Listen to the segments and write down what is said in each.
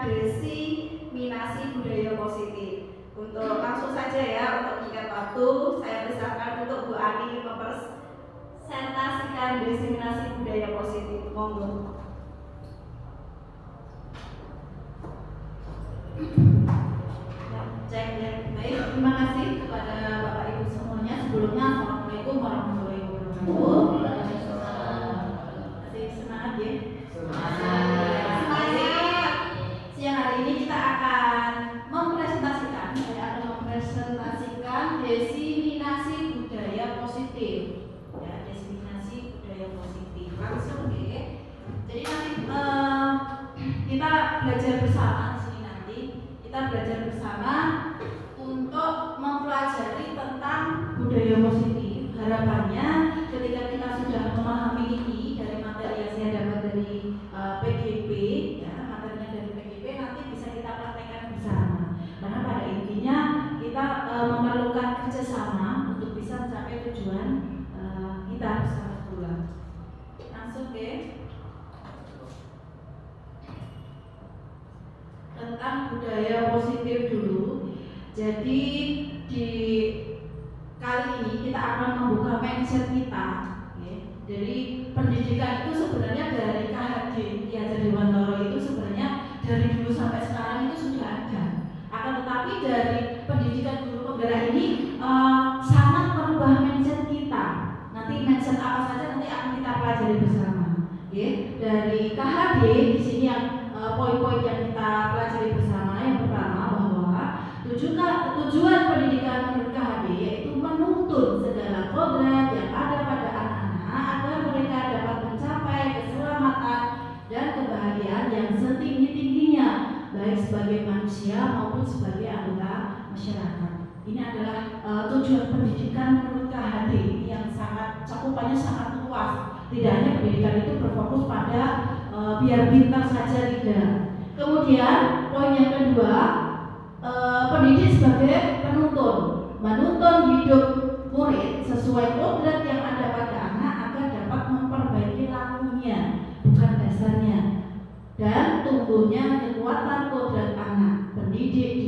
desiminasi budaya positif. Untuk langsung saja ya, untuk mengikat waktu, saya persilakan untuk Bu Ani mempresentasikan desiminasi budaya positif. Monggo. Cek ya. Baik, terima kasih kepada Bapak Ibu semuanya. Sebelumnya Assalamualaikum warahmatullahi wabarakatuh. Masih semangat ya? Semangat. Siang hari ini kita akan mempresentasikan desiminasi budaya positif. Ya, desiminasi budaya positif. Langsung ya. Jadi nanti kita belajar bersama di sini nanti. Kita belajar bersama untuk mempelajari tentang budaya positif. Harapannya ketika kita sudah memahami ini dari materi yang saya dapat dari PGP, ya, materinya dari PGP nanti bisa kita praktekkan bersama. Karena pada intinya kita memerlukan kerjasama untuk bisa mencapai tujuan kita bersama pula. Langsung deh. Tentang budaya positif dulu. Jadi di kali ini kita akan membuka mindset kita ya. Dari pendidikan itu sebenarnya dari KHD Ki Hajar Dewantara itu sebenarnya dari dulu sampai sekarang itu sudah ada. Akan tetapi dari pendidikan guru penggerak ini sangat merubah mindset kita. Nanti mindset apa saja nanti akan kita pelajari bersama ya. Dari KHD di sini yang poin-poin yang kita pelajari bersama. Yang pertama bahwa tujuan pendidikan menurut KHD yaitu menuntun segala kodrat yang ada pada anak-anak agar mereka dapat mencapai keselamatan dan kebahagiaan yang setinggi-tingginya baik sebagai manusia maupun sebagai anggota masyarakat. Ini adalah tujuan pendidikan menurut KHD yang sangat cakupannya sangat luas. Tidak hanya pendidikan itu berfokus pada biar pintar saja tidak. Kemudian poin yang kedua, pendidik sebagai menuntun hidup murid sesuai kodrat yang ada pada anak agar dapat memperbaiki lakunya bukan dasarnya dan tumbuhnya kekuatan kodrat anak. Pendidik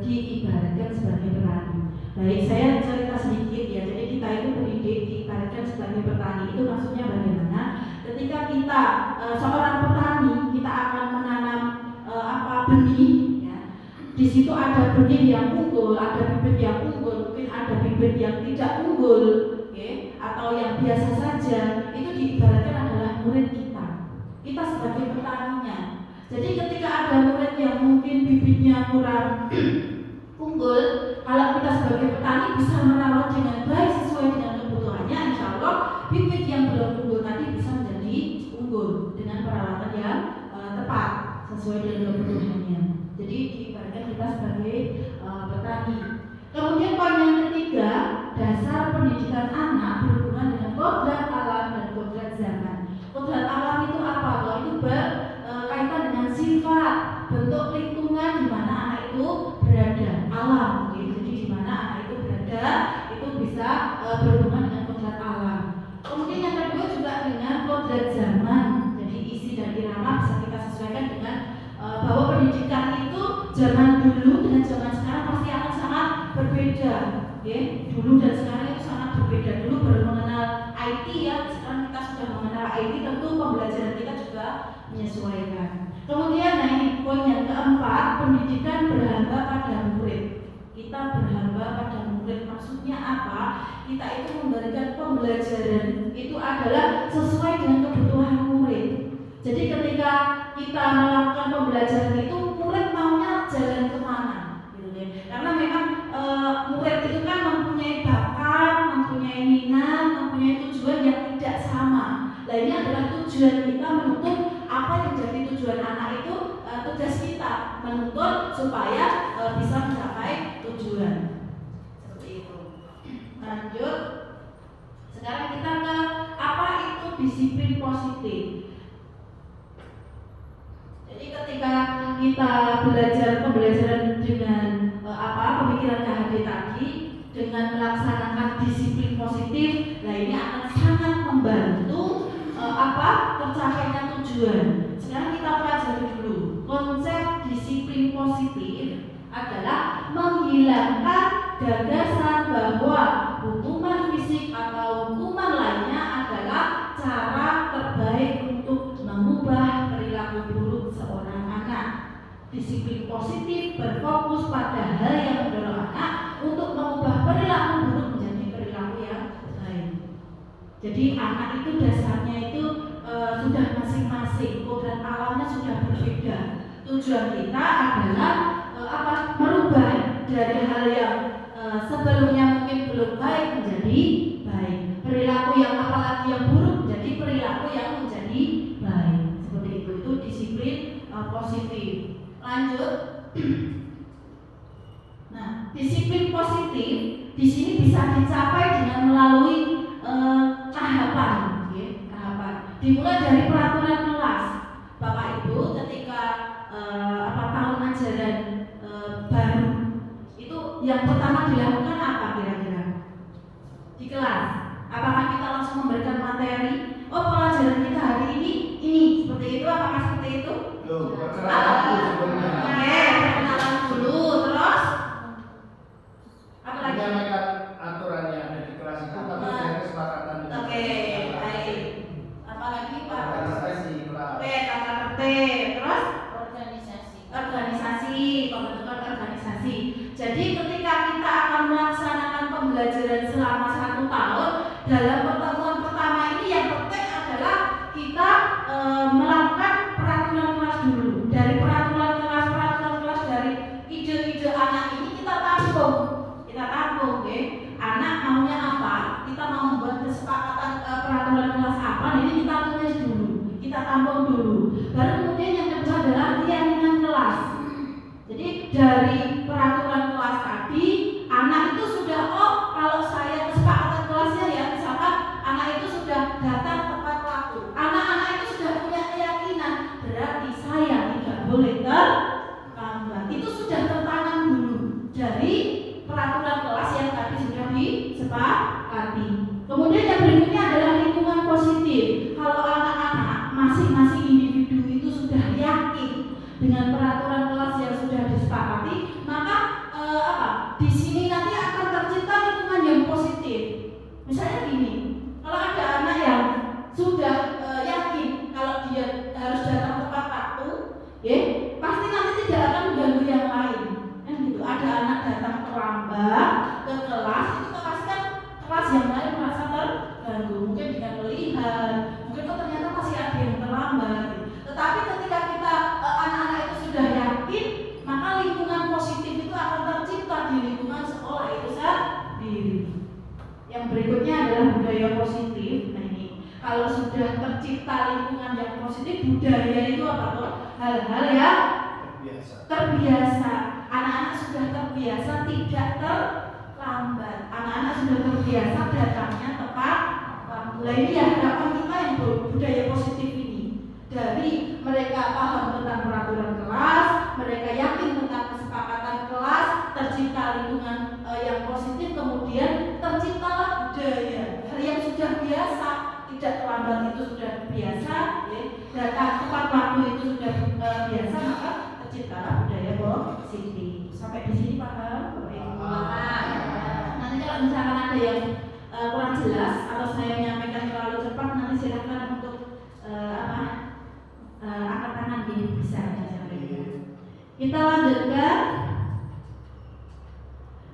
diibaratkan sebagai petani. Baik, saya cerita sedikit ya. Jadi kita itu pendidik diibaratkan sebagai petani. Itu maksudnya bagaimana? Ketika kita seorang petani, kita akan menanam benih. Ya. Di situ ada benih yang unggul, ada bibit yang unggul, mungkin ada bibit yang tidak unggul, okay? Atau yang biasa saja. Itu diibaratkan adalah murid kita. Kita sebagai petaninya. Jadi ketika ada murid yang mungkin bibitnya kurang unggul, kalau kita sebagai petani bisa merawat dengan baik sesuai dengan kebutuhannya, insya Allah bibit yang belum unggul tadi bisa menjadi unggul dengan perawatan yang tepat sesuai dengan kebutuhannya. Jadi diibaratkan kita sebagai petani. Kemudian poin yang ketiga, dasar pendidikan anak berhubungan dengan kodrat alam dan kodrat zaman. Kodrat alam itu apa? Kalau itu berkaitan dengan sifat, bentuk lingkungan di mana anak itu berada, alam. Jadi di mana anak itu berada itu bisa berhubungan dengan kodrat alam. Kemudian yang kedua juga dengan kodrat zaman. Jadi isi dan irama bisa kita sesuaikan dengan bahwa pendidikan itu zaman dulu dengan zaman sekarang pasti akan sangat berbeda. Okay? Dulu dan sekarang itu sangat berbeda. Dulu baru mengenal IT ya, sekarang kita sudah mengenal IT, tentu pembelajaran kita juga menyesuaikan. Kemudian ini poin yang keempat, pendidikan berhamba pada murid. Kita berhamba pada murid maksudnya apa? Kita itu memberikan pembelajaran itu adalah sesuai dengan kebutuhan murid. Jadi ketika kita melakukan pembelajaran itu murid maunya jalan kemana gitu ya. Karena memang murid itu kan mempunyai bakat, mempunyai minat, mempunyai tujuan yang tidak sama. Nah ini adalah tujuan kita menuntut apa yang jadi tujuan anak itu, tugas kita menuntut supaya bisa mencapai tujuan. Seperti itu. Lanjut. Sekarang kita ke apa itu disiplin positif. Jadi ketika kita belajar pembelajaran dengan pemikiran KHD tadi dengan melaksanakan disiplin positif, nah ini akan sangat membantu tercapainya tujuan. Sekarang kita pelajari dulu konsep adalah menghilangkan gagasan bahwa hukuman fisik atau hukuman lainnya adalah cara terbaik untuk mengubah perilaku buruk seorang anak. Disiplin positif berfokus pada hal yang mendorong anak untuk mengubah perilaku buruk menjadi perilaku yang baik. Jadi anak itu dasarnya itu sudah masing-masing, kodrat alamnya sudah berbeda. Tujuan kita adalah merubah dari hal yang sebelumnya mungkin belum baik menjadi baik. Perilaku yang apalagi yang buruk menjadi perilaku yang menjadi baik. Seperti itu disiplin positif. Lanjut. Nah, disiplin positif di sini bisa dicapai dengan melalui tahapan, tahapan. Dimulai dari peraturan kelas. Bapak Ibu ketika tahun ajaran baru itu yang pertama dilakukan apa kira-kira di kelas? Apakah kita langsung memberikan materi? Oh, pelajaran kita hari ini seperti itu. Apakah seperti itu? Perkenalan dulu, terus apa lagi? Menyampaikan aturan yang ada di kelas itu, tapi dengan kesepakatan. Oke, baik. Apa lagi Pak? Organisasi kelas. Oke, tata tertib. Terus Organisasi, pembentukan organisasi. Jadi ketika kita akan melaksanakan pembelajaran selama 1 tahun, dalam pertemuan pertama ini yang penting adalah kita melakukan peraturan kelas dulu. Dari peraturan kelas dari ide-ide anak ini kita tampung, oke? Anak maunya apa? Kita mau membuat kesepakatan peraturan kelas apa? Ini kita tulis dulu, kita tampung dulu. Baru kemudian yang kedua adalah keyakinan kelas. Jadi dari peraturan kelas tadi, anak itu sudah kalau saya kesepakatan kelasnya ya, misalkan anak itu sudah datang tepat waktu. Anak-anak itu sudah punya keyakinan, berarti saya tidak boleh terlambat. Itu sudah tertanam dulu dari peraturan kelas yang tadi sudah disepakati. Kemudian yang berikutnya adalah lingkungan positif. Kalau anak-anak masing-masing individu itu sudah yakin dengan peraturan kelas yang sudah disepakati, maka di sini nanti akan tercipta lingkungan yang positif. Misalnya gini, kalau ada anak yang sudah yakin kalau dia harus datang tepat waktu, pasti nanti tidak akan mengganggu yang lain. Gitu. Ada anak datang terlambat ke kelas, itu pasti kan kelas yang lain merasa terganggu, mungkin dengan melihat, mungkin ternyata masih ada yang terlambat. Tetapi ketika kita anak-anak itu sudah yakin, maka lingkungan positif itu akan tercipta di lingkungan sekolah itu sendiri. Yang berikutnya adalah budaya positif. Nah ini, kalau sudah tercipta lingkungan yang positif, budaya itu apa tuh? Hal-hal yang terbiasa. Anak-anak sudah terbiasa tidak terlambat. Anak-anak sudah terbiasa datangnya tepat waktu. Nah ini ya harapan kita yang budaya positif ini. Dari mereka paham tentang peraturan kelas, mereka yakin tentang kesepakatan kelas, tercipta lingkungan yang positif, kemudian terciptalah budaya. Hal yang sudah biasa, tidak terlambat itu sudah biasa, datang tepat waktu itu sudah biasa, maka terciptalah budaya positif. Sampai di sini paham? Nanti kalau misalkan ada yang kurang jelas atau saya menyampaikan terlalu cepat, nanti silakan untuk angkat tangan bisa disampaikan. Kita lanjutkan.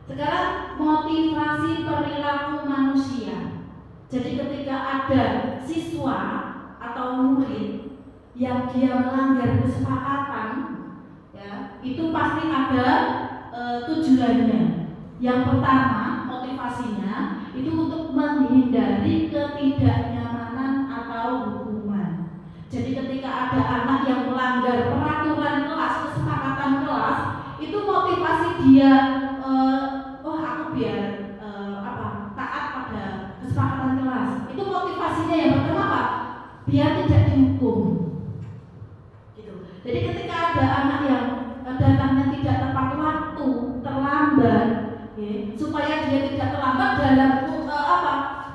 Sekarang motivasi perilaku manusia. Jadi ketika ada siswa atau murid yang dia melanggar kesepakatan, ya, itu pasti ada tujuannya. Yang pertama, motivasinya itu untuk menghindari ketidaknyamanan atau hukuman. Jadi ketika ada anak yang melanggar peraturan kelas, kesepakatan kelas, itu motivasi dia aku biar taat pada kesepakatan kelas. Itu motivasinya yang pertama apa? Biar tidak dihukum. Gitu. Jadi ketika ada anak yang datangnya tidak tepat waktu, terlambat, supaya dia tidak terlambat dalam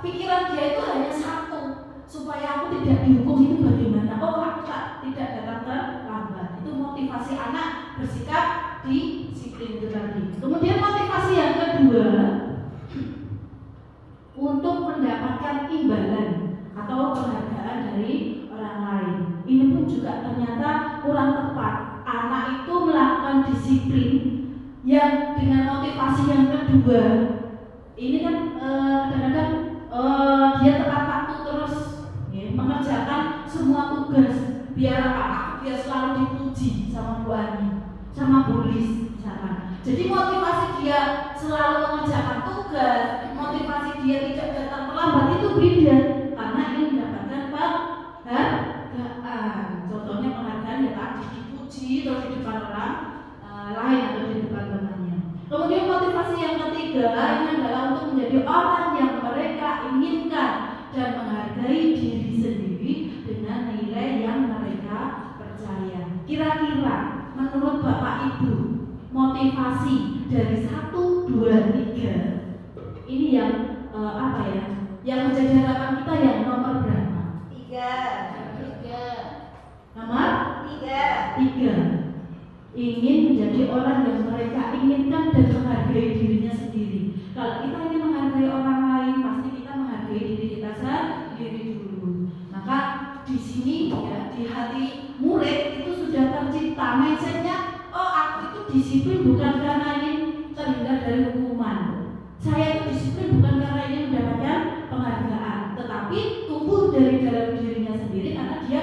pikiran dia itu hanya satu, supaya aku tidak dihukum itu bagaimana? Aku tidak datang terlambat. Itu motivasi anak bersikap disiplin. disiplin yang dengan motivasi yang kedua. Ini kan kadang-kadang dia tepat waktu terus ya, mengerjakan semua tugas biar apa? Biar selalu dipuji sama Bu Ani, sama Bu Lis misalkan. Jadi motivasi dia selalu mengerjakan tugas, motivasi dia tidak datang terlambat itu beda karena ingin mendapatkan penghargaan. Contohnya penghargaan ya tadi dipuji terus di depan orang lain atau di depan temannya. Kemudian motivasi yang ketiga ini adalah untuk menjadi orang yang mereka inginkan dan menghargai diri sendiri dengan nilai yang mereka percaya. Kira-kira menurut Bapak Ibu motivasi dari 1, 2, 3 ini yang apa ya? Yang menjadi harapan kita yang nomor berapa? 3. Nomor 3. 3. Ingin menjadi orang yang mereka inginkan dan menghargai dirinya sendiri. Kalau kita ingin menghargai orang lain, pasti kita menghargai diri kita sendiri dulu. Maka di sini ya di hati murid itu sudah tercipta mindsetnya, oh aku itu disiplin bukan karena ingin terhindar dari hukuman. Saya itu disiplin bukan karena ingin mendapatkan penghargaan, tetapi tumbuh dari dalam dirinya sendiri karena dia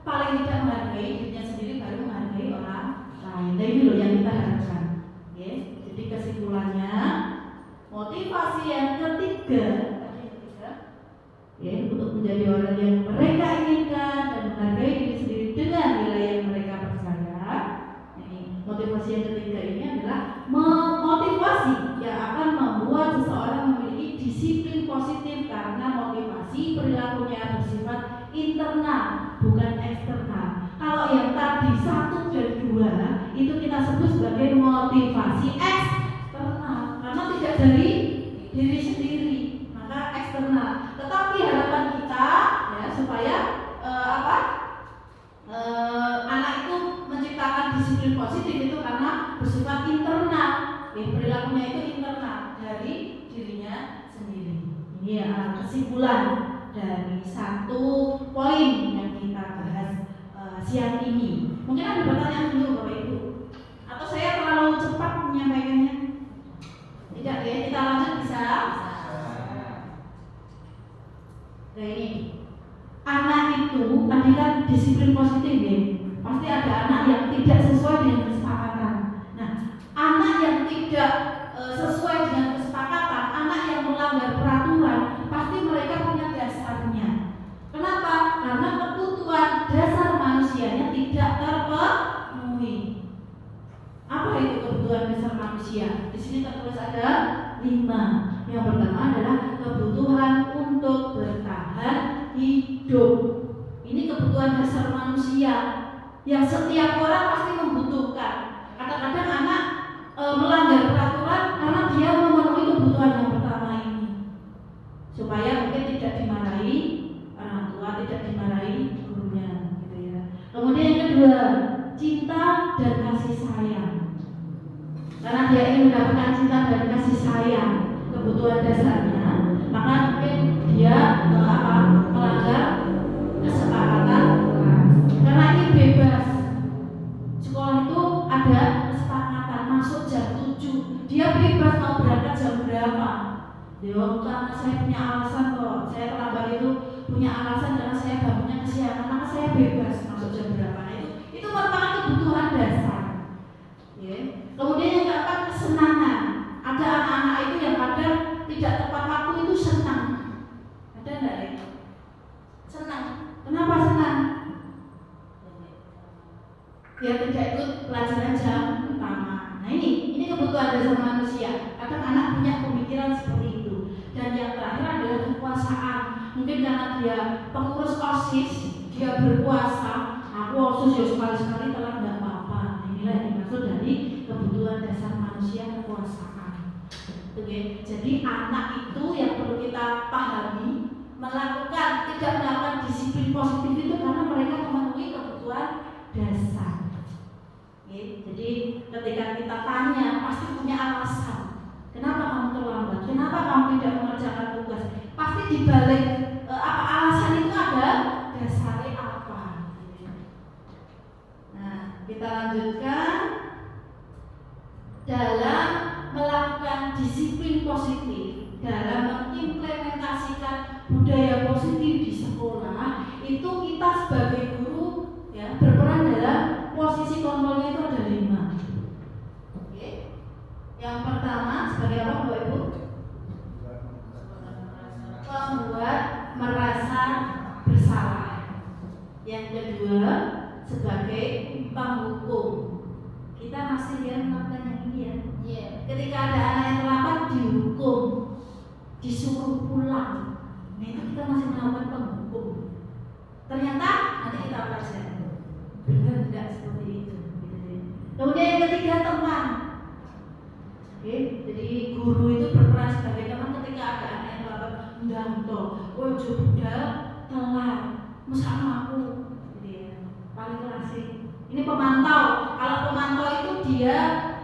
paling tidak menghargai dirinya sendiri baru menghargai orang lain. Nah ini loh yang kita harapkan. Ya, jadi kesimpulannya motivasi yang ketiga ya, untuk menjadi orang yang mereka inginkan dan menghargai diri sendiri dengan nilai yang mereka percaya. Ini motivasi yang ketiga ini adalah motivasi yang akan membuat seseorang memiliki disiplin positif karena motivasi perilakunya bersifat internal bukan eksternal. Kalau yang tadi 1 dan 2 itu kita sebut sebagai motivasi eksternal karena tidak dari diri sendiri, maka eksternal. Tetapi harapan kita ya supaya anak itu menciptakan disiplin positif itu karena bersifat internal, ya, perilakunya itu internal dari dirinya sendiri. Ini ya kesimpulan dari 1 poin yang kita bahas siang ini. Mungkin ada pertanyaan dulu Bapak Ibu, atau saya terlalu cepat menyampaikannya? Tidak ya, kita lanjut bisa. Nah ini anak itu tadi kan disiplin positif ya. Pasti ada anak yang tidak sesuai dengan kesepakatan. Nah, anak yang tidak sesuai dengan kesepakatan, anak yang melanggar peraturan, pasti mereka punya dasarnya. Kenapa? Karena kebutuhan dasar manusianya tidak terpenuhi. Apa itu kebutuhan dasar manusia? Di sini tertulis ada 5. Yang pertama adalah kebutuhan untuk bertahan hidup. Ini kebutuhan dasar manusia yang setiap orang pasti membutuhkan. Kadang-kadang anak melanggar peraturan karena dia memenuhi kebutuhan yang pertama ini, supaya mungkin tidak dimarahi orang tua, tidak dimarahi gurunya, gitu ya. Kemudian yang kedua, cinta dan kasih sayang. Karena dia ingin mendapatkan cinta dan kasih sayang, kebutuhan dasarnya, maka mungkin dia melanggar kesepakatan kelas. Karena ini bebas. Sekolah itu ada kesepakatan masuk jam 7. Dia bebas mau berangkat jam berapa. Dia karena saya punya alasan kok. Saya terlambat itu punya alasan karena saya bangunnya kesiangan, maka saya bebas masuk jam berapa. Nah, itu merupakan kebutuhan dasar. Ya. Kemudian yang keempat, kesenangan. Ada anak-anak itu yang kadang tidak tepat waktu itu senang. Ada enggak ya? Senang. Kenapa senang? Dia tidak ikut pelajaran jam utama. Nah ini kebutuhan dasar manusia. Kadang anak punya pemikiran seperti itu. Dan yang terakhir adalah kekuasaan. Mungkin karena dia pengurus OSIS, dia berkuasa. Aku OSIS ya sekali-sekali telah nggak apa-apa. Inilah yang dimaksud dari kebutuhan dasar manusia, kekuasaan. Oke. Jadi anak itu yang perlu kita pahami, tidak melakukan disiplin positif itu karena mereka memenuhi kebutuhan dasar. Oke. Jadi ketika kita tanya pasti punya alasan. Kenapa kamu terlambat? Kenapa kamu tidak mengerjakan tugas? Pasti dibalik alasan itu ada dasarnya apa? Nah, kita lanjutkan. dalam melakukan disiplin positif, dalam mengimplementasikan budaya positif di sekolah, itu kita sebagai guru ya berperan dalam posisi kontrolnya itu ada 5. Oke. Yang pertama sebagai apa Bapak Ibu? Membuat merasa bersalah. Yang kedua sebagai penghukum. Kita masih melakukan yang ini ya. Yeah. Ketika ada anak yang terlambat dihukum, disuruh pulang. Nah itu kita masih melakukan penghukum. Ternyata nanti kita pelajari. Benar enggak seperti itu. Kemudian yang ketiga teman. Oke, jadi guru itu berperan sebagai teman ketika ada anak yang terlambat. Ndanto, ojo budal telat, mesakno aku, gitu ya. Paling klasik. Ini pemantau. Kalau pemantau itu dia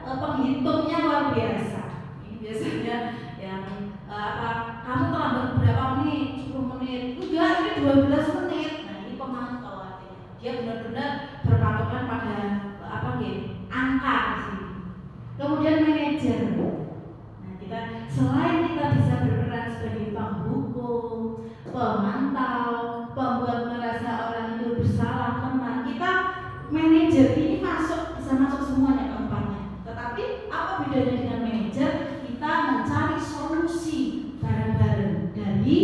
penghitungnya luar biasa. Ini biasanya yang kamu terlambat berapa menit? 10 menit. Enggak, ini 12 menit. Nah, ini pemantau artinya. Dia benar-benar berpatokan pada angka sih. Kemudian manajer. Nah, kita selain kita bisa berperan sebagai penghukum, pemantau, pembuat merasa orang itu bersalah, teman, kita manajer ini bisa masuk semuanya keempatnya. Tetapi apa bedanya dengan manajer? Kita mencari solusi bareng-bareng dari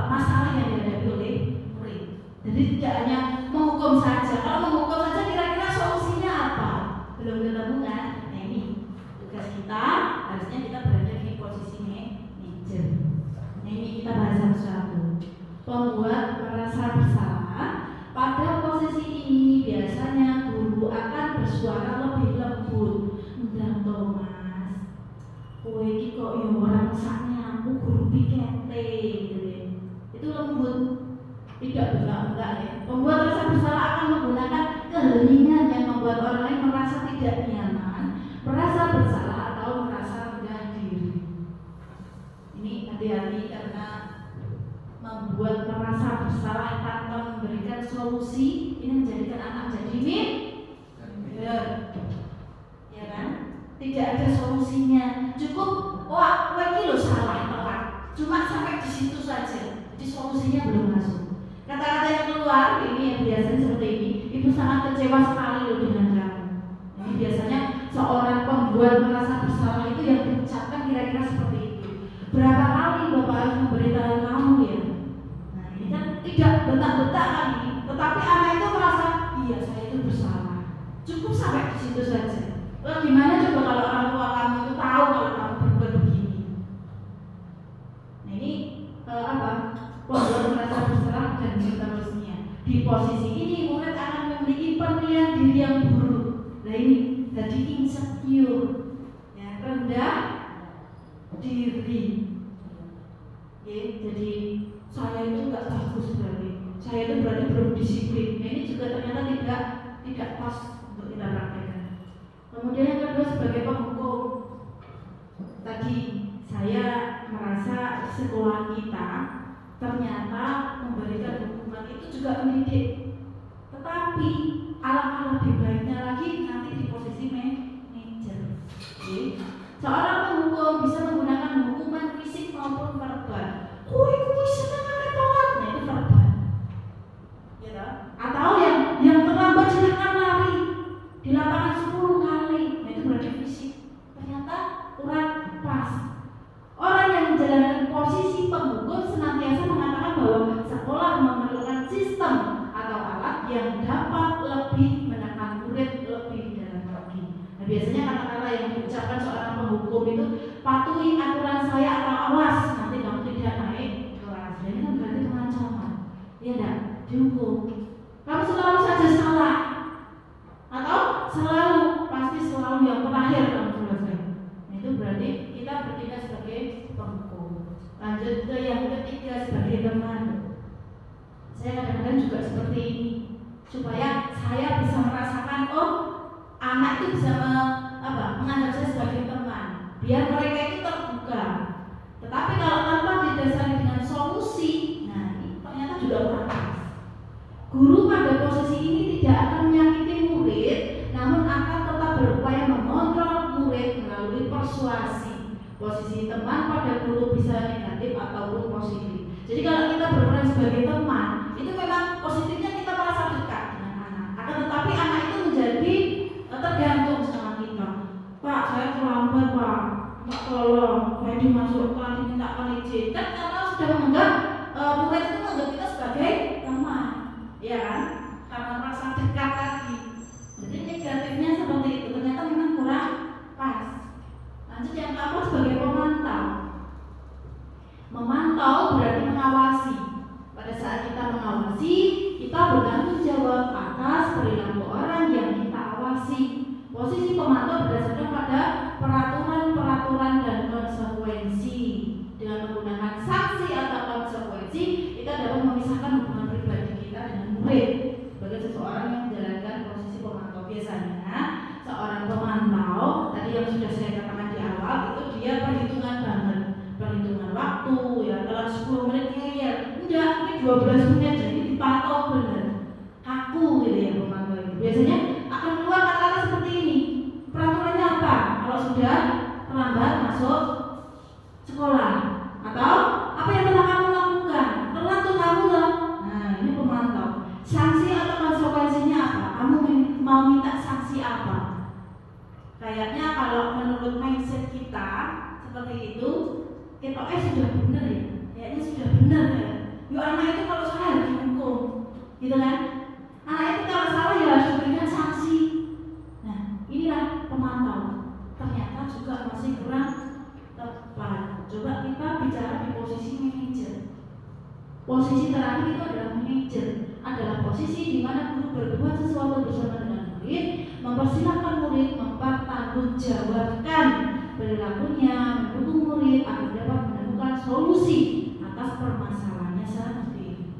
masalah yang dihadapi oleh murid. Jadi tidak hanya menghukum saja. Kalau menghukum saja kira-kira solusinya apa? Belum ketemu kan? Nah ini tugas kita, harusnya kita berada di posisi manajer. Nah ini kita bahas satu-satu. Pembuat merasa bersalah. Pada posisi ini biasanya guru akan bersuara lebih lembut. Ndang Thomas, kowe iki kok yo ora mesakne aku guru pikete gitu ya. Itu lembut, tidak berbangga ya. Pembuat rasa bersalah akan menggunakan keheningan yang membuat orang lain merasa tidak nyaman, merasa bersalah atau merasa rendah diri. Ini hati-hati karena membuat merasa bersalah tanpa memberikan solusi ini menjadikan anak jadi minder, ya kan? Tidak ada solusinya. Cukup, wah, lagi lo salah tepat. Cuma sampai di situ saja. Jadi solusinya belum masuk. Kata-kata yang keluar ini yang biasanya seperti ini. Ibu sangat kecewa sekali loh dengan kamu. Ini biasanya seorang pembuat merasa bersalah itu yang diucapkan kira-kira seperti itu. Berapa kali Bapak harus memberitahu kamu ya? Ini kan tidak bentak-bentak kan ini, tetapi anak itu merasa iya saya itu bersalah. Cukup sampai di situ saja. Lalu gimana coba kalau orang tua kamu itu tahu kalau kamu berbuat begini? Nah ini pembuat merasa bersalah dan seterusnya. Di posisi ini murid akan memiliki penilaian diri yang buruk. Nah ini jadi insecure, ya, rendah diri. Ya, jadi saya itu nggak bagus berarti, saya itu berarti belum disiplin. Nah, ini juga ternyata tidak pas untuk kita praktekkan. Kemudian yang kedua sebagai penghukum, tadi saya merasa sekolah kita ternyata memberikan hukuman itu juga mendidik. Tetapi alangkah lebih baiknya lagi nanti di posisi manajer. Seorang penghukum bisa menggunakan hukuman fisik maupun verbal. Kuwi seneng nek telat, nah itu verbal. Ya, atau yang terlambat silakan lari di lapangan 10 kali. Nah itu berarti fisik. Ternyata kurang pas. Orang yang menjalankan posisi penghukum senantiasa mengatakan bahwa sekolah memerlukan sistem atau alat yang dapat lebih menekan murid lebih dalam lagi. Nah biasanya kata-kata yang diucapkan seorang penghukum itu patuhi aturan saya atau awas nanti kamu tidak naik kelas. Ini kan berarti pengancaman. Ya enggak? Dihukum. Kamu selalu saja salah atau pasti selalu yang terakhir kamu selesai. Nah itu berarti kita bertindak sebagai penghukum. Lanjut ke yang ketiga sebagai teman. Saya kadang-kadang juga seperti ini supaya saya bisa merasakan anak itu bisa menganggap saya sebagai teman. Biar mereka itu terbuka. Tetapi kalau tanpa didasari dengan solusi, nah ini ternyata juga kurang pas. Guru pada posisi ini tidak akan menyakiti murid, namun akan tetap berupaya mengontrol, teman pada guru bisa negatif ataupun positif. Jadi kalau kita berperan sebagai teman, itu memang positifnya kita merasa dekat dengan anak. Akan tetapi anak itu menjadi tergantung sama kita. Pak, saya terlambat Pak, Pak tolong, saya dimasukkan, dimintakan izin. Kan karena sudah menganggap murid itu menganggap kita sebagai teman, ya kan? Karena merasa dekat tadi. Jadi negatifnya seperti itu, ternyata memang kurang pas. Lanjut yang keempat sebagai pemantau. Memantau berarti mengawasi. Pada saat kita mengawasi, kita bertanggung jawab atas perilaku orang yang kita awasi. Posisi pemantau berdasarkan pada peraturan-peraturan dan konsekuensi. Dengan menggunakan sanksi atau konsekuensi, kita dapat memisahkan hubungan pribadi kita dengan murid. Sebagai seseorang yang menjalankan posisi pemantau, biasanya seorang pemantau tadi yang sudah saya katakan di awal itu dia perhitungan banget, perhitungan waktu ya, dalam 10 menit ya, enggak, ini 12 menit jadi dipantau benar, kaku gitu ya pemantau itu. Biasanya akan keluar kata-kata seperti ini. Peraturannya apa? Kalau sudah terlambat masuk sekolah, atau apa yang telah kamu lakukan? Telat tuh kamu loh. Nah, ini pemantau. Sanksi atau konsekuensinya apa? Kamu mau minta sanksi apa? Kayaknya kalau menurut mindset kita seperti itu, kita sudah benar ya. Kayaknya sudah benar ya. Yuk anak itu kalau salah harus dihukum, gitu kan? Anak itu kalau salah ya harus diberikan sanksi. Nah, inilah pemantau. Ternyata juga masih kurang tepat. Coba kita bicara di posisi manajer. Posisi terakhir itu adalah manajer, adalah posisi di mana guru berbuat sesuatu bersama dengan murid, mempersilahkan murid mempertanggungjawabkan perilakunya, mendukung murid agar dapat menemukan solusi atas permasalahannya sendiri.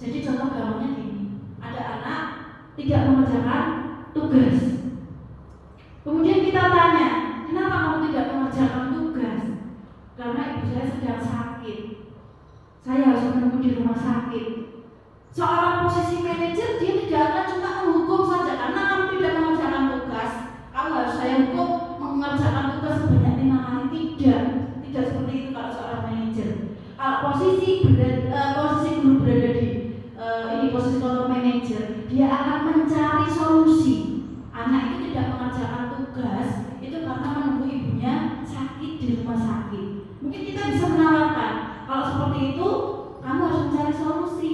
Jadi contoh gampangnya gini, ada anak tidak mengerjakan tugas. Kemudian kita tanya, kenapa kamu tidak mengerjakan tugas? Karena ibu saya sedang sakit. Saya harus menunggu di rumah sakit. Seorang posisi manajer dia tidak akan cuma menghukum saja karena kamu tidak mengerjakan tugas. Kamu harus saya hukum mengerjakan tugas sebanyak 5 kali. Tidak seperti itu kalau seorang manajer. Kalau posisi guru berada di ini posisi kontrol manajer, dia akan mencari solusi. Anak itu tidak mengerjakan tugas itu karena menunggu ibunya sakit di rumah sakit. Mungkin kita bisa menawarkan, kalau seperti itu kamu harus mencari solusi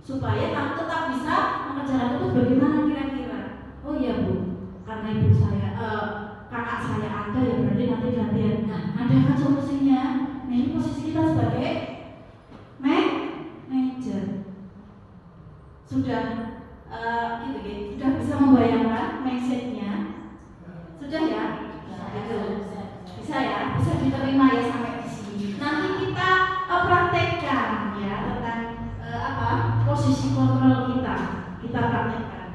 supaya kamu tetap bisa mengerjakan itu. Bagaimana kira-kira? Oh iya Bu, karena ibu saya kakak saya ada ya, berarti nanti gantian. Nah, ada kan solusinya. Nah, ini posisi kita sebagai manajer. Sudah sudah bisa membayangkan mindsetnya? Sudah ya? Bisa ya? Bisa diterima ya sampai di sini. Nanti kita praktekkan ya tentang posisi kontrol kita praktekkan.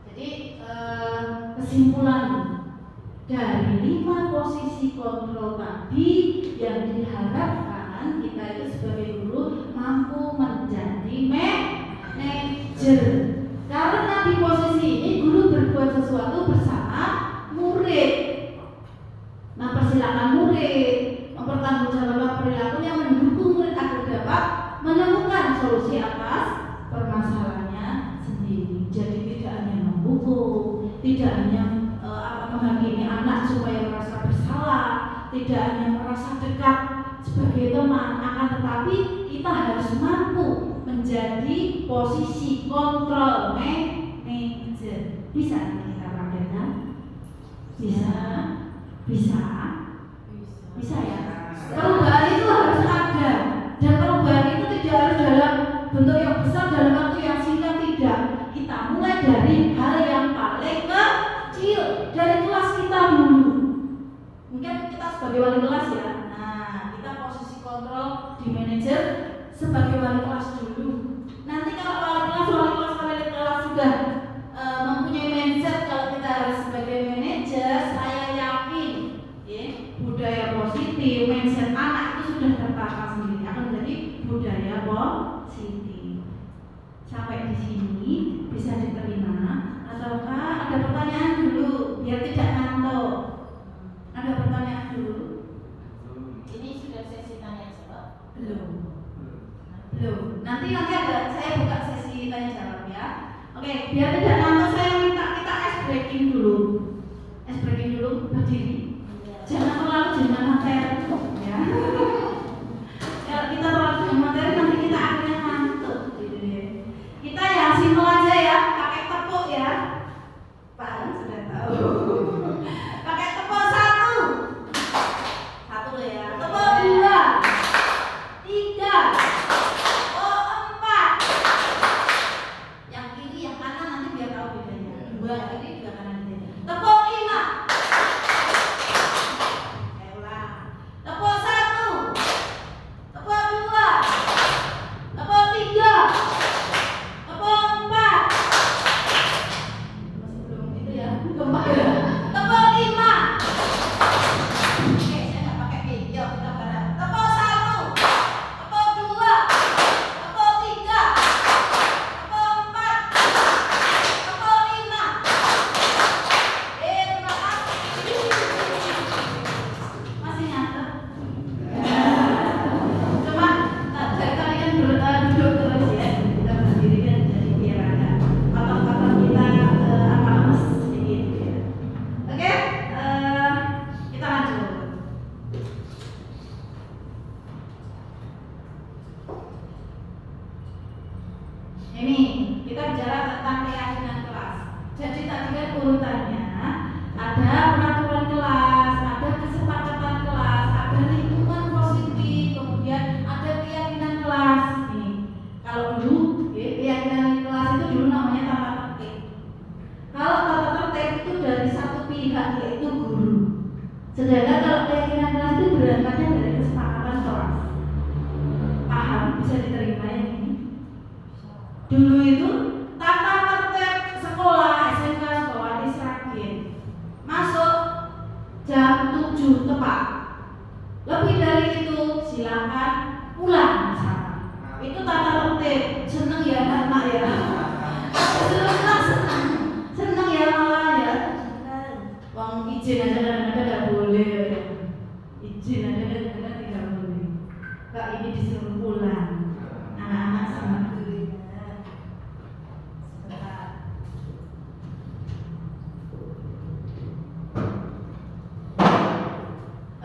Jadi kesimpulan dari 5 posisi kontrol tadi yang diharapkan kita itu sebagai guru mampu menjadi manajer. Karena di posisi ini guru berbuat sesuatu bersama murid. Mempersilahkan murid, mempertanggungjawabkan perilakunya, mendukung murid agar dapat menemukan solusi atas permasalahannya sendiri. Jadi tidak hanya menghukum, tidak hanya menghakimi anak supaya merasa bersalah, tidak hanya merasa dekat sebagai teman, akan tetapi kita harus mampu menjadi posisi kontrol manager. Bisa kita praktekkan? Bisa ya. Perubahan itu harus ada, dan perubahan itu tidak harus dalam bentuk yang besar dalam waktu yang singkat, tidak. Kita mulai dari hal yang paling kecil, dari kelas kita dulu. Mungkin kita sebagai wali kelas ya. Nah, kita posisi kontrol di manajer sebagai wali kelas dulu. Nanti kalau wali kelas sudah mempunyai mindset kalau kita harus sebagai manajer, saya yakin budaya positif, mindset anak itu sudah tertata sendiri, akan menjadi budaya positif. Sampai di sini bisa diterima ataukah ada pertanyaan dulu biar tidak ngantuk? Ada pertanyaan dulu? Oke, biar tidak ngantuk saya minta kita ice breaking dulu. Ice breaking dulu, berdiri. Jangan terlalu dengan materi, ya. Kalau kita terlalu dengan materi nanti kita akhirnya ngantuk, gitu deh. Kita yang simpel aja ya, pakai tepuk ya. Pak sudah tahu. Pakai tepuk 1. 1 loh ya. Tepuk 2, 3, oh 4. Yang kiri, yang kanan nanti biar tahu bedanya. 2 kiri, 2 kanan bedanya. Tepuk 5. Tepuk 1, tepuk 2, tepuk 3, tepuk 4. Masih belum itu ya, keempat ya. Tepuk 5. Oke, saya nggak pakai video, kita bareng. Tepuk 1, tepuk 2, tepuk 3, tepuk 4, tepuk 5. Terima kasih. Masih nyantuk? Cuma kalian duduk terus ya. Kita berdiri kan jadi biar ada otot-otot kita lemes sedikit ya. Oke, kita lanjut. Ini kita bicara tentang keyakinan kelas. Jadi tadi kan urutannya ada peraturan kelas, ada kesepakatan kelas, ada lingkungan positif, kemudian ada keyakinan kelas. Nih, kalau dulu keyakinan kelas itu dulu namanya tata tertib. Kalau tata tertib itu dari satu pihak yaitu guru. Sedangkan kalau keyakinan kelas itu berangkatnya dari kesepakatan kelas. Paham? Bisa diterima yang ini? Dulu itu tata tertib sekolah SMK Sukawati Sragen masuk jam 7 tepat. Lebih dari itu silakan pulang misalkan. Itu tata tertib. Seneng ya anak ya. Seneng ya malah ya. Wong izin aja kadang-kadang tidak boleh. Izin aja kadang-kadang tidak boleh. Kak ini disuruh pulang. Anak-anak sama gurunya.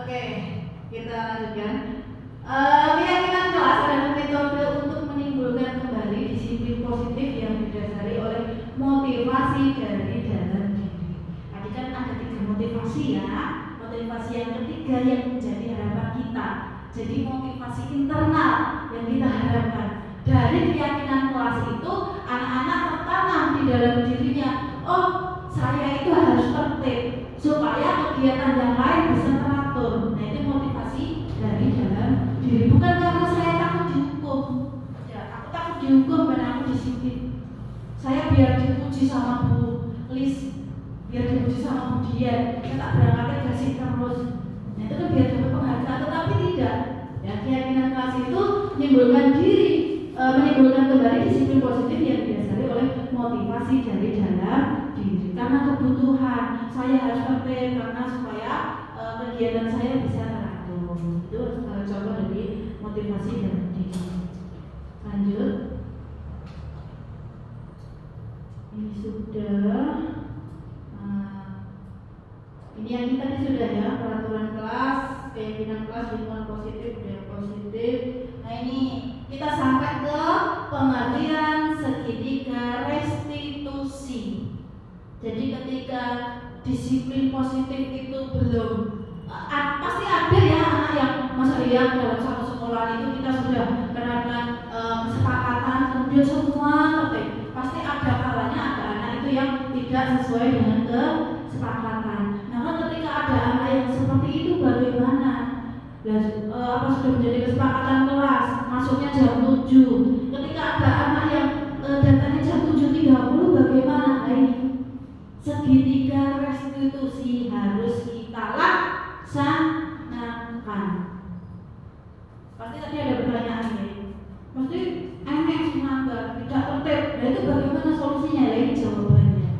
Oke, kita lanjutkan. Keyakinan kelas adalah metode untuk menimbulkan kembali disiplin positif yang didasari oleh motivasi dari dalam diri. Tadi kan ada 3 motivasi ya. Motivasi yang ketiga yang menjadi harapan kita. Jadi motivasi internal yang kita harapkan. Dari keyakinan kelas itu anak-anak tertanam di dalam dirinya. Oh, saya itu harus tertib supaya kegiatan yang lain bisa teratur. Nah itu motivasi dari dalam diri. Bukan karena saya takut dihukum. Ya, aku takut dihukum dan aku disiplin. Saya biar dipuji sama Bu Lis, biar dipuji sama Bu Dian. Saya tak berangkatnya kasih terus. Nah itu kan biar dapat penghargaan. Tetapi tidak. Ya, keyakinan kelas itu menimbulkan menimbulkan kembali disiplin positif yang didasari oleh motivasi dari dalam diri. Karena kebutuhan saya harus tertib karena supaya kegiatan saya bisa teratur. Itu contoh dari motivasi dari diri. Lanjut. Ini sudah. Ini yang tadi sudah ya, peraturan kelas, keyakinan kelas, lingkungan positif, budaya positif. Nah ini kita sampai ke pengertian segitiga restitusi. Jadi ketika disiplin positif itu belum pasti ada ya anak yang masa yang dalam satu sekolah itu kita sudah menerapkan kesepakatan kemudian semua tertib. Pasti ada kalanya ada anak itu yang tidak sesuai dengan kesepakatan. Nah ketika ada anak yang seperti itu bagaimana? Apa sudah menjadi kesepakatan kelas masuknya jam 7. Ketika ada anak yang datangnya jam 7.30 bagaimana? Nah ini segitiga restitusi harus kita laksanakan. Pasti tadi ada pertanyaan ini. Pasti enak semangat, tidak tertib. Nah itu bagaimana solusinya? Ini jawabannya.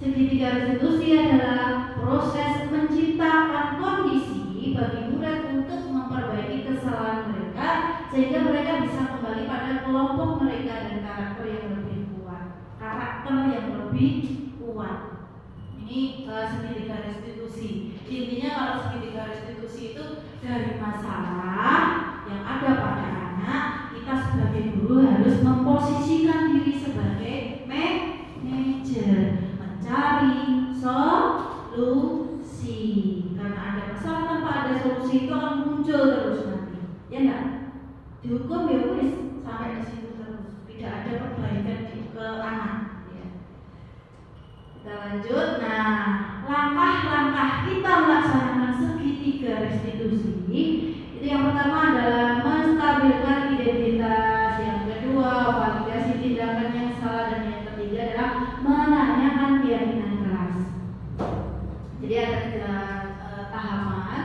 Segitiga restitusi adalah proses menciptakan kondisi bagi murid untuk memperbaiki kesalahan mereka sehingga mereka bisa kembali pada kelompok mereka dan karakter yang lebih kuat. lebih kuat. Ini segitiga restitusi. Intinya kalau segitiga restitusi itu dari masalah yang ada pada anak, kita sebagai guru harus memposisikan diri sebagai manajer, mencari solusi. Karena ada masalah tanpa ada solusi itu akan muncul terus nanti, ya enggak? Dihukum ya wis sampai di situ terus, tidak ada perbaikan ke anak. Ya. Kita lanjut. Nah, langkah-langkah kita melaksanakan segitiga restitusi itu yang pertama adalah menstabilkan identitas, yang kedua validasi tindakan yang salah, dan yang ketiga adalah menanyakan keyakinan keras. Jadi ada 3 tahapan,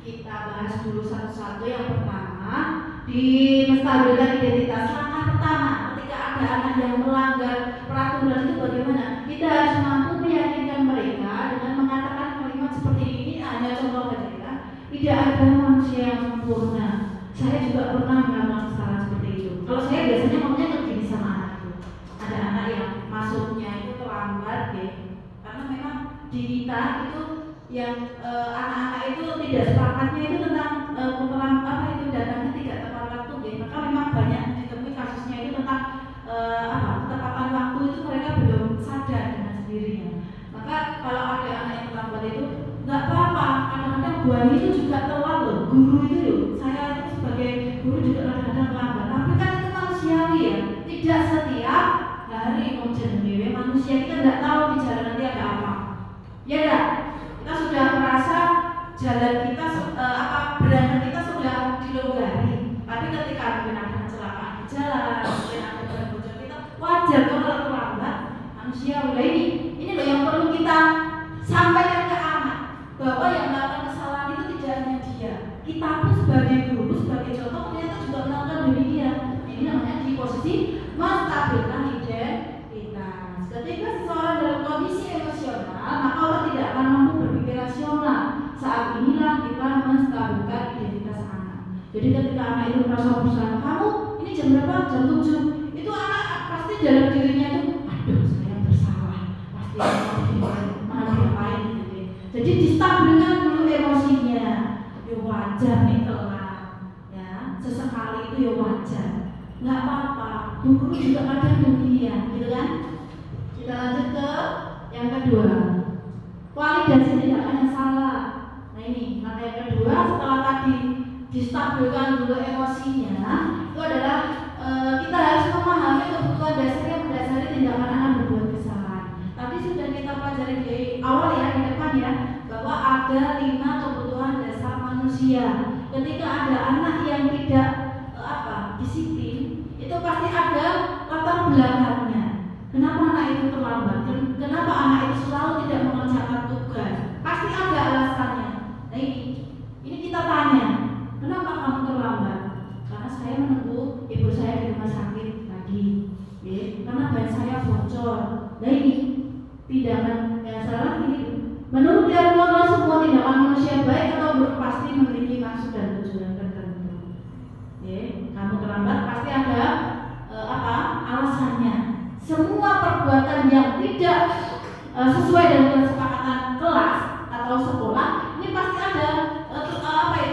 kita bahas dulu satu-satu. Yang pertama, di menstabilkan identitas. Langkah pertama ketika ada anak yang melanggar peraturan itu bagaimana? Kita harus mampu meyakinkan mereka dengan mengatakan kalimat seperti ini. Hanya contoh saja ya. Tidak ada manusia yang sempurna. Saya juga pernah melakukan kesalahan seperti itu. Kalau saya biasanya ngomongnya begini sama anak itu. Ada anak yang masuknya itu terlambat ya. Karena memang di kita itu yang anak-anak itu tidak sepakatnya itu tentang datangnya tidak tepat waktu ya. Maka memang banyak ditemui kasusnya itu tentang ketepatan waktu itu mereka belum sadar dengan sendirinya. Maka kalau ada anak yang terlambat itu nggak apa-apa. Kadang-kadang buahnya itu juga telat loh. Guru itu loh, saya itu sebagai guru juga kadang-kadang terlambat. Tapi kan itu manusiawi ya. Tidak setiap hari menjadi manusia, kita nggak tahu di jalan nanti ada apa. Ya enggak? Kita sudah merasa jalan kita berangkat kita sudah dilonggari. Tapi ketika mungkin ada kecelakaan di jalan, mungkin ada barang bocor, kita wajar kalau terlambat. Manusia udah ini loh yang perlu kita sampaikan ke anak, bahwa yang melakukan kesalahan itu tidak hanya dia. Kita pun sebagai guru, sebagai contoh ternyata juga melakukan demikian. Ini namanya di posisi menstabilkan identitas. Ketika seseorang dalam kondisi emosional, maka orang tidak akan mampu berpikir rasional. Saat inilah kita menstabilkan identitas anak. Jadi ketika anak itu merasa bersalah, kamu ini jam berapa? Jam 7. Itu anak pasti dalam dirinya itu, aduh saya bersalah, pasti malah diapain gitu. Jadi distabilkan dulu emosinya. Ya wajar nih telat, ya sesekali itu ya wajar, nggak apa-apa. Guru juga kadang demikian, gitu kan? Kita lanjut ke yang kedua, validasi tindakan yang salah. Nah ini, langkah yang kedua setelah tadi distabilkan dulu emosinya, itu adalah kita harus memahami kebutuhan dasar yang mendasari tindakan anak berbuat kesalahan. Tadi sudah kita pelajari di awal ya, di depan ya, bahwa ada 5 kebutuhan dasar manusia. Ketika ada anak yang tidak disiplin, itu pasti ada latar belakangnya. Kenapa anak itu terlambat? Kenapa anak itu selalu tidak mengerjakan tugas? Pasti ada alasannya. Nah ini kita tanya, kenapa kamu terlambat? Karena saya menunggu ibu saya di rumah sakit tadi, ya. Karena ban saya bocor. Nah ini tindakan yang salah ini. Menurut Darwono, semua tindakan manusia baik atau buruk pasti memiliki maksud dan tujuan tertentu. Ya, kamu terlambat pasti ada alasannya. Semua perbuatan yang tidak sesuai dengan kesepakatan kelas atau sekolah ini pasti ada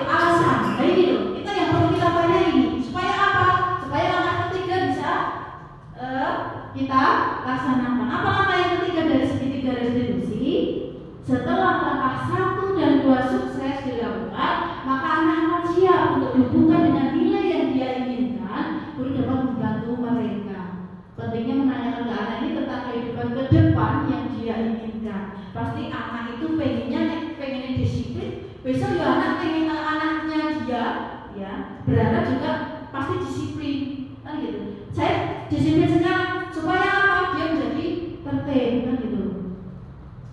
alasan. Nah ini loh, kita yang perlu kita tanya ini supaya apa? Supaya langkah ketiga bisa kita laksanakan. Apa langkah yang ketiga dari segitiga restitusi? Setelah langkah 1 dan 2 sukses dilakukan, maka anak akan siap untuk dihubungkan dengan nilai yang dia inginkan. Guru dapat membantu mereka. Pentingnya menanyakan ke anak ini tentang kehidupan ke depan yang dia inginkan. Pasti anak itu pengennya disiplin. Besok ya anak pengen anaknya dia ya berharap juga pasti disiplin, kan gitu. Saya disiplin sekarang supaya apa? Dia menjadi tertib, kan gitu.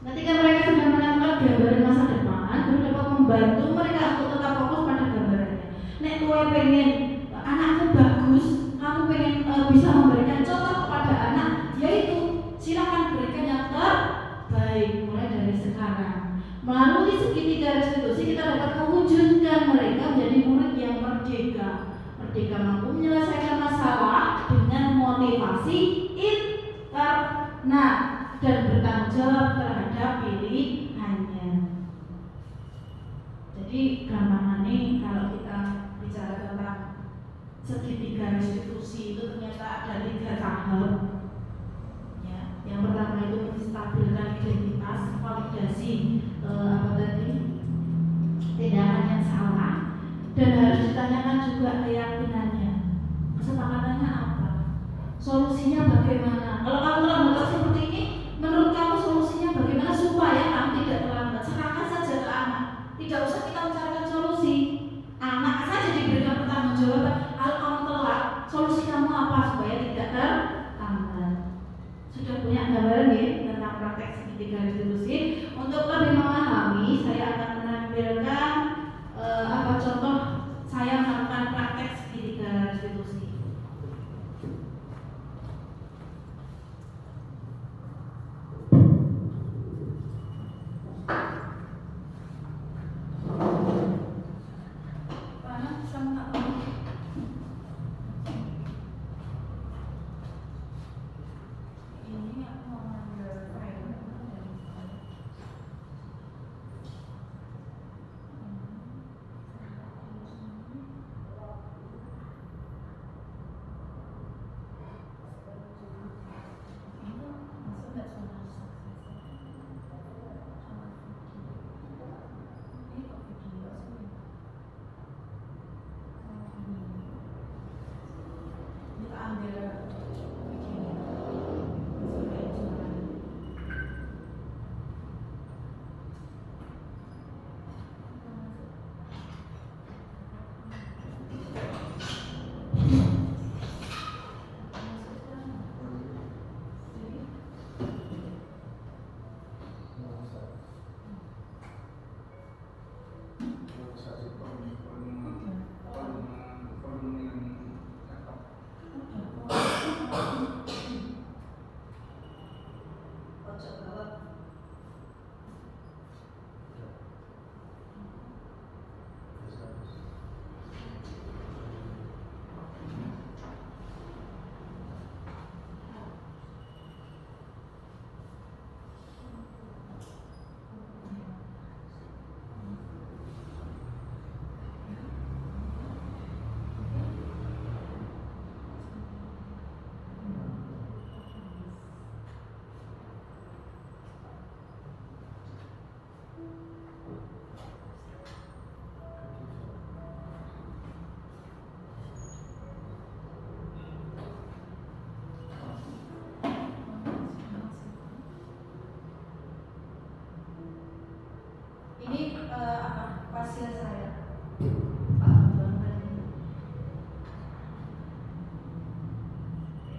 Ketika mereka sudah menemukan gambaran masa depan, guru dapat membantu mereka untuk tetap fokus pada gambarannya. Nek kowe pengen anakmu bagus, kamu pengen bisa memberikan contoh kepada anak, yaitu silakan berikan yang terbaik mulai dari sekarang. Melalui segitiga restitusi kita dapat mewujudkan mereka menjadi murid yang merdeka. Merdeka mampu menyelesaikan masalah dengan motivasi internal dan jawab terhadap pilihannya. Jadi gampangannya kalau kita bicara tentang segitiga restitusi itu ternyata ada 3 tahap. Ya, yang pertama itu menstabilkan identitas, validasi tindakan yang salah, dan harus ditanyakan juga keyakinannya, kesepakatannya apa, solusinya bagaimana. Kalau kamu telah melakukan seperti ini, menurut kamu solusinya bagaimana supaya kamu tidak terlambat? Serahkan saja ke anak, tidak usah kita mencarikan solusi. Anak saja diberikan pertanggungjawaban. Kalau kamu telat, solusi kamu apa supaya tidak terlambat? Sudah punya gambaran ya tentang praktek segitiga restitusi. Untuk lebih memahami, saya akan menampilkan contoh saya melakukan praktek segitiga restitusi. Ini pasien saya.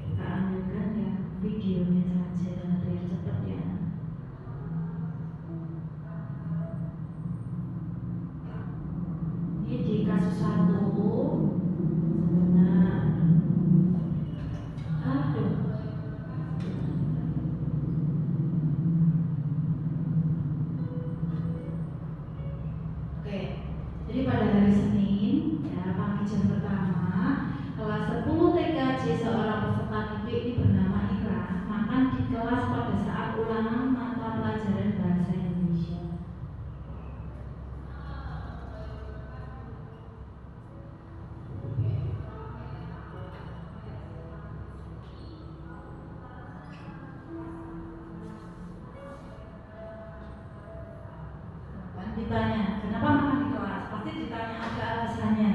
Kita ambilkan ya videonya saja biar cepat ya. Ini di kasus 1. Sebentar. Aduh. Jadi pada hari Senin, ya, pagi jam pertama, kelas 10 TKJ seorang peserta didik ini bernama Ira makan di kelas pada saat ulangan mata pelajaran bahasa Indonesia. Dan ditanya, kenapa makan di kelas? Pasti ditanya ada alasannya.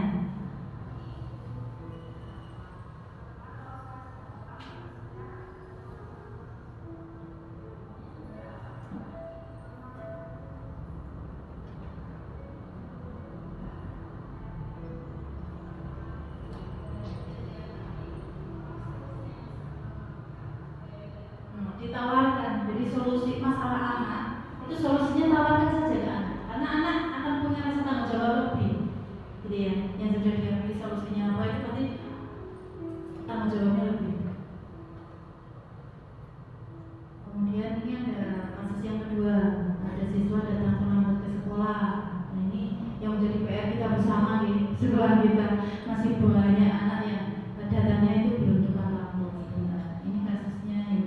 Ditawarkan, jadi solusi masalah anak itu solusinya tawarkan saja ke anak, karena anak akan punya rasa tanggung jawab lebih, gitu ya. Yang sudah diambil solusinya apa itu pasti tanggung jawabnya lebih. Kemudian ini ada kasus yang kedua, ada siswa datang terlambat ke sekolah. Nah ini yang menjadi PR kita bersama di sekolah kita, masih banyak anak yang datangnya itu belum tepat waktu. Nah, ini kasusnya ini.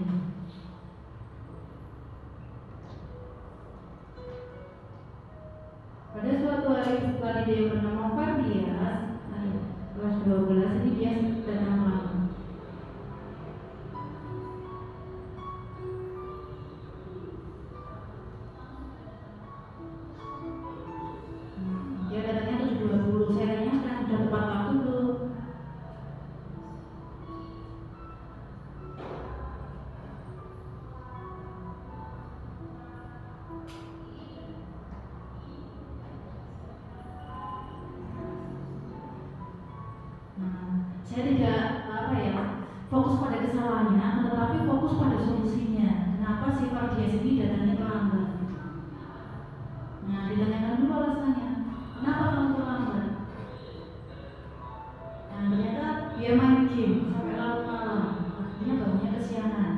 saya tidak fokus pada kesalahannya, tetapi fokus pada solusinya. Kenapa si Fardias ini datangnya terlambat? Nah, ditanyakan dulu alasannya. Kenapa kamu terlambat? Nah, ternyata dia main game sampai larut malam. Artinya bangunnya kesiangan.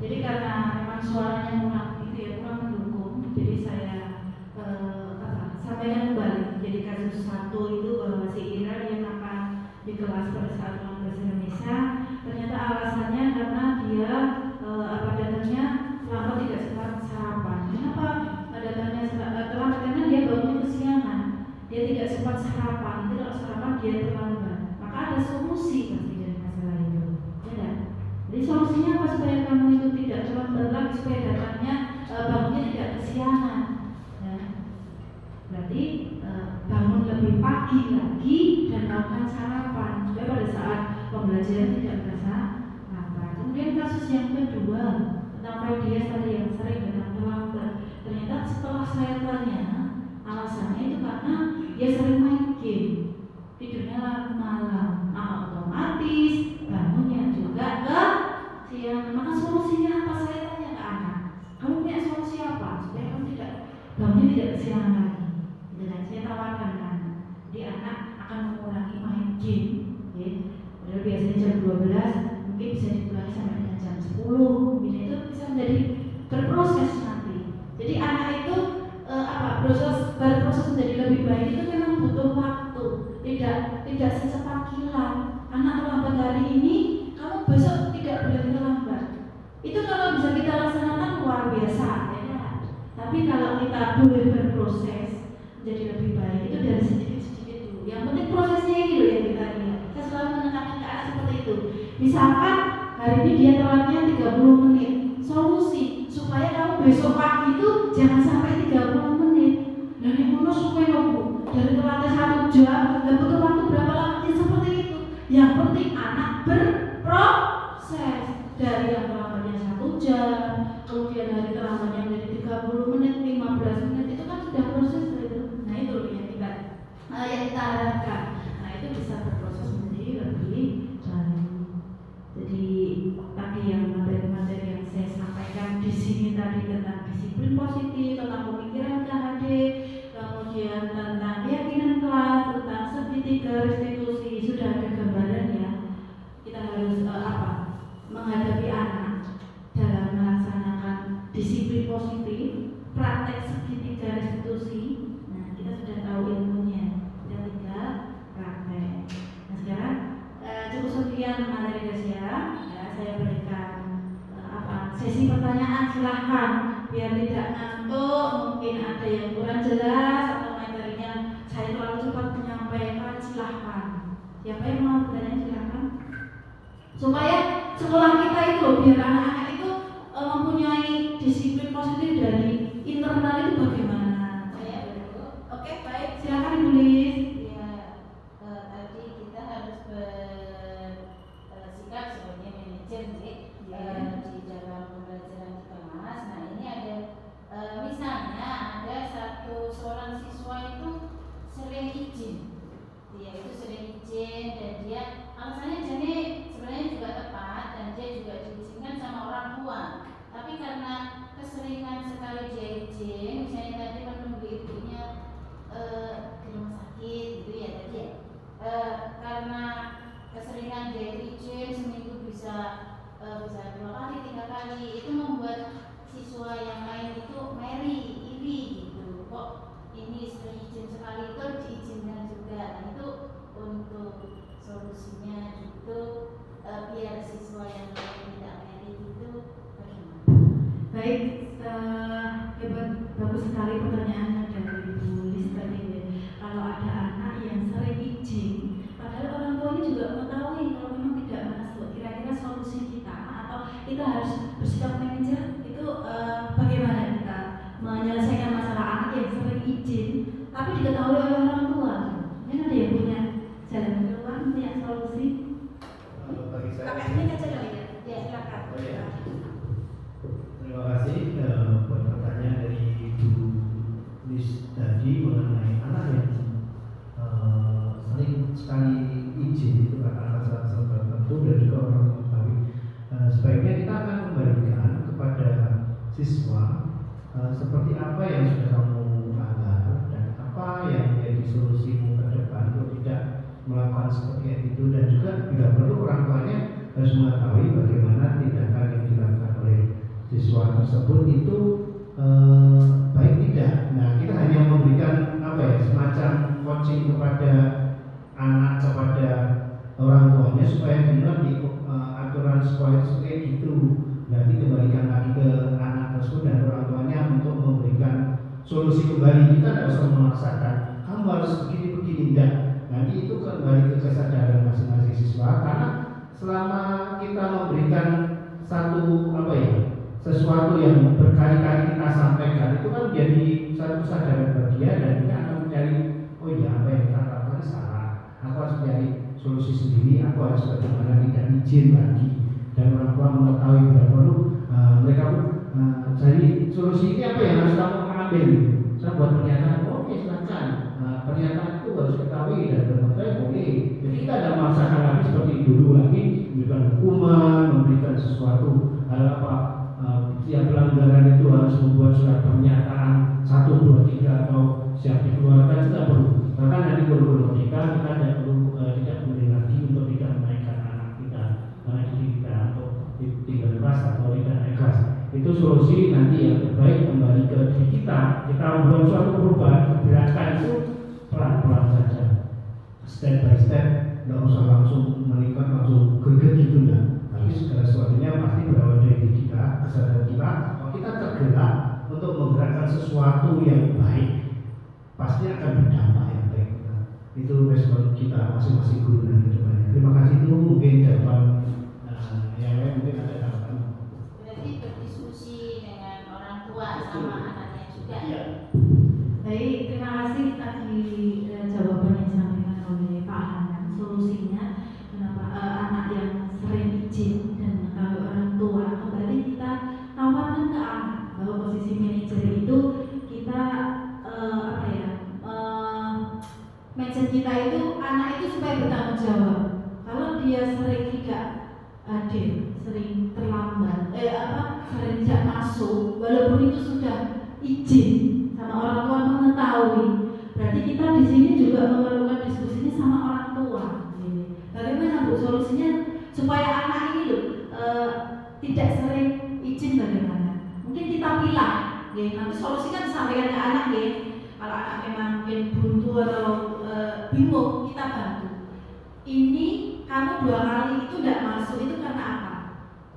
Jadi karena memang suaranya kurang kurang mendukung, jadi saya sampaikan kembali. Jadi kasus satu itu bahwa si Ira dia makan di kelas pada saat ulang bahasa Indonesia, ternyata alasannya karena dia datangnya terlambat, tidak sempat sarapan. Kenapa datangnya terlambat? Karena dia bangunnya kesiangan, dia tidak sempat sarapan. Nanti kalau sarapan dia terlambat, maka ada solusi pasti dari masalah itu, ya kan? Jadi solusinya apa supaya kamu itu tidak terlambat lagi, supaya datangnya bangunnya tidak kesiangan, ya. Berarti bangun lebih pagi lagi dan lakukan sarapan supaya pada saat pembelajaran tidak terasa lapar. Kemudian kasus yang kedua tentang Fardias tadi yang sering datang terlambat. Ternyata setelah saya tanya alasannya itu karena dia sering main game, tidurnya larut malam, otomatis bangunnya juga siang. Maka solusinya apa? Saya tanya ke anak, kamu punya solusi apa supaya kamu bangunnya tidak kesiangan lagi? Dengan saya tawarkan ke anak, jadi anak akan mengurangi main game, ya. Padahal biasanya jam 12 mungkin bisa dikurangi sampai dengan jam 10, mungkin itu bisa menjadi berproses nanti. Jadi anak itu berproses menjadi lebih baik itu memang butuh waktu, tidak secepat kilat. Anak terlambat hari ini, kamu besok tidak boleh terlambat. Itu kalau bisa kita laksanakan luar biasa, ya. Tapi kalau kita boleh berproses menjadi lebih baik, itu dari sedikit-sedikit dulu. Yang penting prosesnya ini loh yang kita lihat. Saya selalu menekankan ke anak seperti itu. Misalkan hari ini dia telatnya 30 menit, solusi supaya kamu besok pagi itu jangan sampai 30 menit. Dan yang bonus supaya kamu dari telatnya 1 jam dan butuh waktu berapa lama? Ya seperti itu. Yang penting anak berproses dari yang terlambatnya 1 jam, kemudian dari terlambatnya menjadi 30 menit, 15 menit, itu kan sudah proses itu. Nah itu yang kita harapkan. Nah itu bisa berproses menjadi lebih baik. Jadi tadi yang materi-materi yang saya sampaikan di sini tadi tentang disiplin positif, tentang pemikiran KHD, kemudian tentang keyakinan kelas, tentang segitiga restitusi, sudah ada gambarannya. Kita harus menghadapi anak dalam melaksanakan disiplin positif, praktek segitiga restitusi. Nah, kita sudah tahu ilmunya, kita tinggal praktek. Nah, sekarang cukup sekian materi Gracia. Ya, saya berikan sesi pertanyaan, silahkan biar tidak ngantuk. Mungkin ada yang kurang jelas atau materinya saya terlalu cepat menyampaikan, silahkan. Siapa yang mau bertanya silahkan. Supaya sekolah kita itu biar anak-anak itu mempunyai disiplin positif dari internal itu bagaimana? Oke, baik, silahkan tulis. Ya, tadi kita harus bersikap sebagai manajer di dalam pembelajaran di kelas. Nah ini ada misalnya ada seorang siswa itu sering izin, dia itu sering izin dan dia alasannya jadi sebenarnya juga tepat dan dia juga diizinkan sama orang tua. Tapi karena keseringan sekali dia izin, misalnya tadi menunggu ibunya di rumah sakit gitu ya tadi ya, karena keseringan dia izin seminggu bisa 2 kali 3 kali, itu membuat siswa yang lain itu iri gitu. Kok ini sering izin sekali itu diizinkan juga. Nah itu untuk solusinya juga itu biar siswa yang lain tidak merit itu bagaimana? Baik, bagus sekali pertanyaannya dari Bu Lis tadi. Kalau ada anak yang sering izin, padahal orang tuanya juga mengetahui kalau memang tidak masuk, kira-kira solusi kita atau kita harus bersikap manajer itu bagaimana kita menyelesaikan masalah anak yang sering izin tapi diketahui oleh orang tua. Mungkin ada yang punya jalan keluar, punya solusi? Bagi saya Pakai mic aja kali ya. Ya, Silakan. Oh, iya. Terima kasih buat pertanyaan dari Ibu Lis tadi mengenai anak yang sering sekali izin itu karena alasan tertentu dan juga orang mengetahui. Sebaiknya kita akan kembalikan kepada siswa seperti apa yang sudah kamu anggar dan apa yang menjadi solusimu ke depan untuk tidak melakukan seperti itu, dan juga bila perlu orang tuanya harus mengetahui bagaimana tindakan yang dilakukan oleh siswa tersebut itu baik tidak. Nah, kita hanya memberikan semacam coaching kepada anak, kepada orang tuanya supaya benar di aturan sekolah itu kayak gitu. Nanti kembalikan lagi ke anak tersebut dan orang tuanya untuk memberikan solusi kembali. Kita tidak usah memaksakan kamu harus begini enggak. Nanti itu kembali ke kesadaran masing-masing siswa, karena selama kita memberikan sesuatu yang berkali-kali kita sampaikan itu kan menjadi satu kesadaran bagi dia, dan dia akan mencari oh iya apa yang kita lakukan salah, aku harus mencari solusi sendiri, aku harus bagaimana tidak izin lagi, dan orang tua mengetahui bila perlu mereka pun cari solusi ini apa yang harus kamu ambil. Saya buat pernyataan, oke silakan, pernyataan itu harus ketahui dan bermakna boleh. Jadi kita tidak memaksakan lagi seperti dulu lagi, memberikan hukuman, memberikan sesuatu hal apa. Setiap pelanggaran itu harus membuat surat pernyataan 1, 2, 3 atau siap dikeluarkan, tidak perlu. Bahkan nanti guru-guru mereka kita tidak perlu lagi untuk tidak menaikkan anak kita, anak kita untuk tinggal kelas atau tidak naik kelas. Itu solusi nanti yang terbaik kembali ke diri kita. Kita membuat suatu perubahan gerakan itu pelan-pelan saja, step by step, tidak usah langsung meningkat, langsung greget gitu enggak. Tapi segala sesuatunya pasti berawal dari diri kita, kesadaran kita. Kalau kita tergerak untuk menggerakkan sesuatu yang baik, pasti akan berdampak yang baik. Itu respon kita masing-masing guru dan kedepannya. Terima kasih. Itu mungkin jawaban yang lain mungkin ada tambahan. Berarti berdiskusi dengan orang tua sama anaknya juga. Iya. Baik, terima kasih tadi jawaban yang disampaikan oleh Pak Hanan. Solusinya kenapa anak yang sering izin dan mengetahui orang tua, kembali kita tawarkan ke anak bahwa posisi manajer itu kita mindset kita itu anak itu supaya bertanggung jawab. Kalau dia sering tidak hadir, sering terlambat, sering tidak masuk, walaupun itu sudah izin sama orang tua mengetahui, berarti kita di sini juga memerlukan diskusinya sama orang tua. Bagaimana Bu solusinya supaya anak ini tidak sering izin bagaimana? Mungkin kita pilah, nanti solusinya disampaikan ke anak ya. Kalau anak memang mungkin buntu atau bingung, kita bantu. Ini kamu 2 kali itu tidak masuk itu karena apa?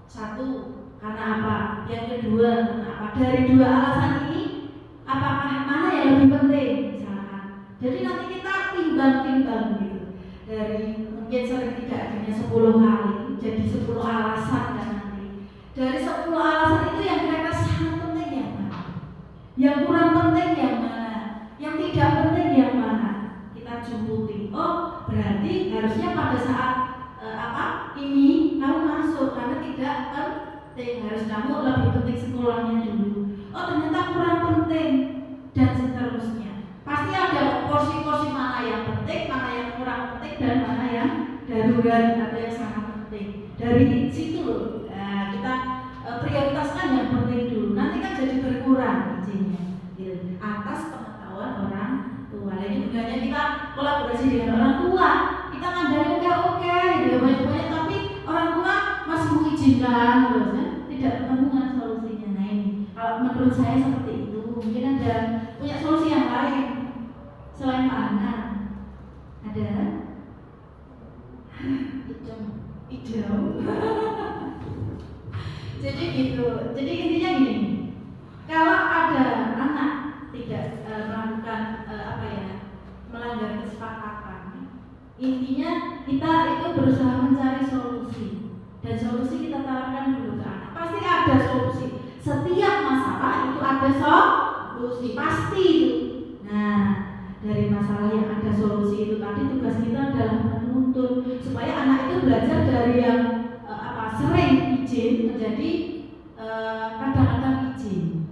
1, karena apa? Yang kedua karena apa? Dari 2 alasan ini, apakah mana yang lebih penting? Misalkan. Jadi nanti kita timbang-timbang gitu. Dari mungkin sering tidak adanya 10 kali, jadi 10 alasan kan nanti. Dari 10 alasan itu yang kira-kira sangat penting yang mana? Yang kurang penting yang mana? Yang tidak penting yang mana? Kita jumputi. Oh, berarti harusnya pada saat ini kamu masuk karena tidak penting, harus kamu lebih penting sekolahnya dulu. Oh, ternyata kurang penting dan seterusnya. Pasti ada porsi-porsi mana yang penting, mana yang kurang penting, dan mana yang darurat atau yang sangat penting. Dari situ kita prioritaskan yang penting dulu. Nanti kan jadi berkurang izinnya atas pengetahuan orang tua. Ini gunanya kita kolaborasi dengan orang tua. Kita ngandalin oke, banyak-banyak, tapi orang tua masih mengizinkan terus ya. Tidak ketemuan solusinya. Nah ini, kalau menurut saya seperti itu. Mungkin ada punya solusi yang lain selain Pak Ana. Ada? Itu intinya gini, kalau ada anak tidak melakukan melanggar kesepakatan, intinya kita itu berusaha mencari solusi, dan solusi kita tawarkan dulu ke anak. Pasti ada solusi. Setiap masalah itu ada solusi, pasti itu. Nah, dari masalah yang ada solusi itu tadi, tugas kita adalah menuntun supaya anak itu belajar dari yang sering izin menjadi kadang-kadang izin.